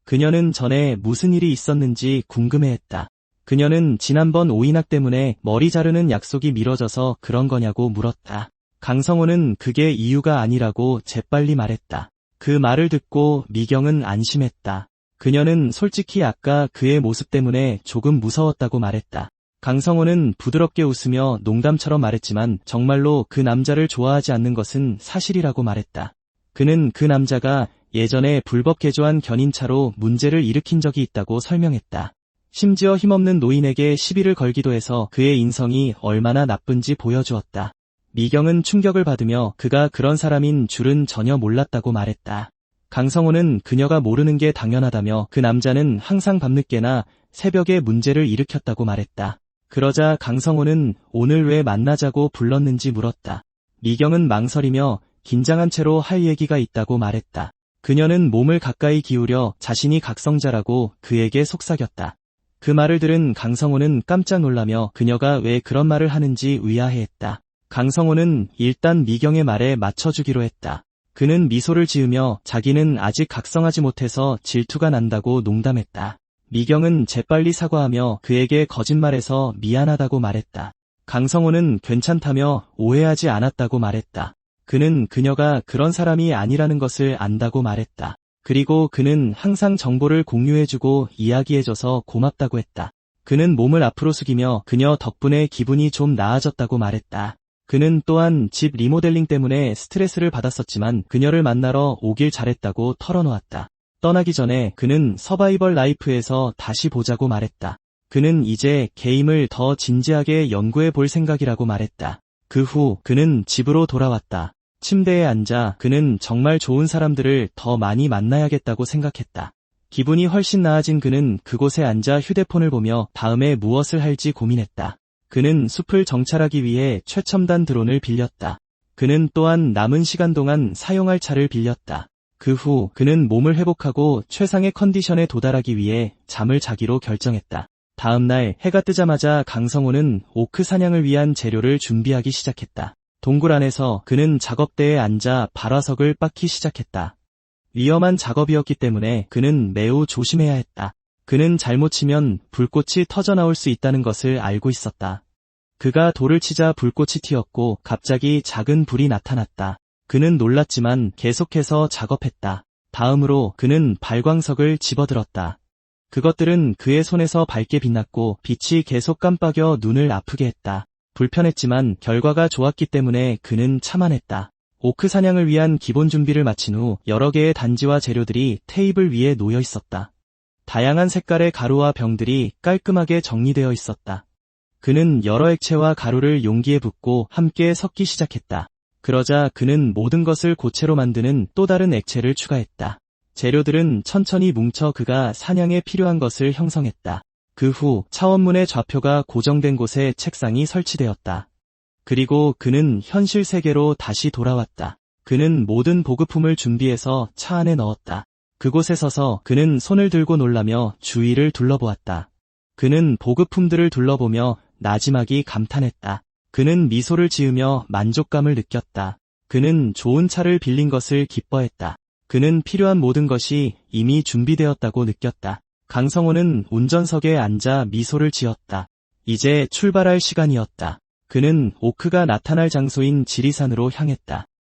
그녀는 전에 무슨 일이 있었는지 궁금해했다. 그녀는 지난번 오인학 때문에 머리 자르는 약속이 미뤄져서 그런 거냐고 물었다. 강성호는 그게 이유가 아니라고 재빨리 말했다. 그 말을 듣고 미경은 안심했다. 그녀는 솔직히 아까 그의 모습 때문에 조금 무서웠다고 말했다. 강성호는 부드럽게 웃으며 농담처럼 말했지만 정말로 그 남자를 좋아하지 않는 것은 사실이라고 말했다. 그는 그 남자가 예전에 불법 개조한 견인차로 문제를 일으킨 적이 있다고 설명했다. 심지어 힘없는 노인에게 시비를 걸기도 해서 그의 인성이 얼마나 나쁜지 보여주었다. 미경은 충격을 받으며 그가 그런 사람인 줄은 전혀 몰랐다고 말했다. 강성호는 그녀가 모르는 게 당연하다며 그 남자는 항상 밤늦게나 새벽에 문제를 일으켰다고 말했다. 그러자 강성호는 오늘 왜 만나자고 불렀는지 물었다. 미경은 망설이며 긴장한 채로 할 얘기가 있다고 말했다. 그녀는 몸을 가까이 기울여 자신이 각성자라고 그에게 속삭였다. 그 말을 들은 강성호는 깜짝 놀라며 그녀가 왜 그런 말을 하는지 의아해했다. 강성호는 일단 미경의 말에 맞춰주기로 했다. 그는 미소를 지으며 자기는 아직 각성하지 못해서 질투가 난다고 농담했다. 미경은 재빨리 사과하며 그에게 거짓말해서 미안하다고 말했다. 강성호는 괜찮다며 오해하지 않았다고 말했다. 그는 그녀가 그런 사람이 아니라는 것을 안다고 말했다. 그리고 그는 항상 정보를 공유해주고 이야기해줘서 고맙다고 했다. 그는 몸을 앞으로 숙이며 그녀 덕분에 기분이 좀 나아졌다고 말했다. 그는 또한 집 리모델링 때문에 스트레스를 받았었지만 그녀를 만나러 오길 잘했다고 털어놓았다. 떠나기 전에 그는 서바이벌 라이프에서 다시 보자고 말했다. 그는 이제 게임을 더 진지하게 연구해 볼 생각이라고 말했다. 그 후 그는 집으로 돌아왔다. 침대에 앉아 그는 정말 좋은 사람들을 더 많이 만나야겠다고 생각했다. 기분이 훨씬 나아진 그는 그곳에 앉아 휴대폰을 보며 다음에 무엇을 할지 고민했다. 그는 숲을 정찰하기 위해 최첨단 드론을 빌렸다. 그는 또한 남은 시간 동안 사용할 차를 빌렸다. 그 후 그는 몸을 회복하고 최상의 컨디션에 도달하기 위해 잠을 자기로 결정했다. 다음 날 해가 뜨자마자 강성호는 오크 사냥을 위한 재료를 준비하기 시작했다. 동굴 안에서 그는 작업대에 앉아 발화석을 빻기 시작했다. 위험한 작업이었기 때문에 그는 매우 조심해야 했다. 그는 잘못 치면 불꽃이 터져나올 수 있다는 것을 알고 있었다. 그가 돌을 치자 불꽃이 튀었고 갑자기 작은 불이 나타났다. 그는 놀랐지만 계속해서 작업했다. 다음으로 그는 발광석을 집어들었다. 그것들은 그의 손에서 밝게 빛났고 빛이 계속 깜빡여 눈을 아프게 했다. 불편했지만 결과가 좋았기 때문에 그는 참아냈다. 오크 사냥을 위한 기본 준비를 마친 후 여러 개의 단지와 재료들이 테이블 위에 놓여 있었다. 다양한 색깔의 가루와 병들이 깔끔하게 정리되어 있었다. 그는 여러 액체와 가루를 용기에 붓고 함께 섞기 시작했다. 그러자 그는 모든 것을 고체로 만드는 또 다른 액체를 추가했다. 재료들은 천천히 뭉쳐 그가 사냥에 필요한 것을 형성했다. 그 후 차원문의 좌표가 고정된 곳에 책상이 설치되었다. 그리고 그는 현실 세계로 다시 돌아왔다. 그는 모든 보급품을 준비해서 차 안에 넣었다. 그곳에 서서 그는 손을 들고 놀라며 주위를 둘러보았다. 그는 보급품들을 둘러보며 나지막이 감탄했다. 그는 미소를 지으며 만족감을 느꼈다. 그는 좋은 차를 빌린 것을 기뻐했다. 그는 필요한 모든 것이 이미 준비되었다고 느꼈다. 강성호는 운전석에 앉아 미소를 지었다. 이제 출발할 시간이었다. 그는 오크가 나타날 장소인 지리산으로 향했다.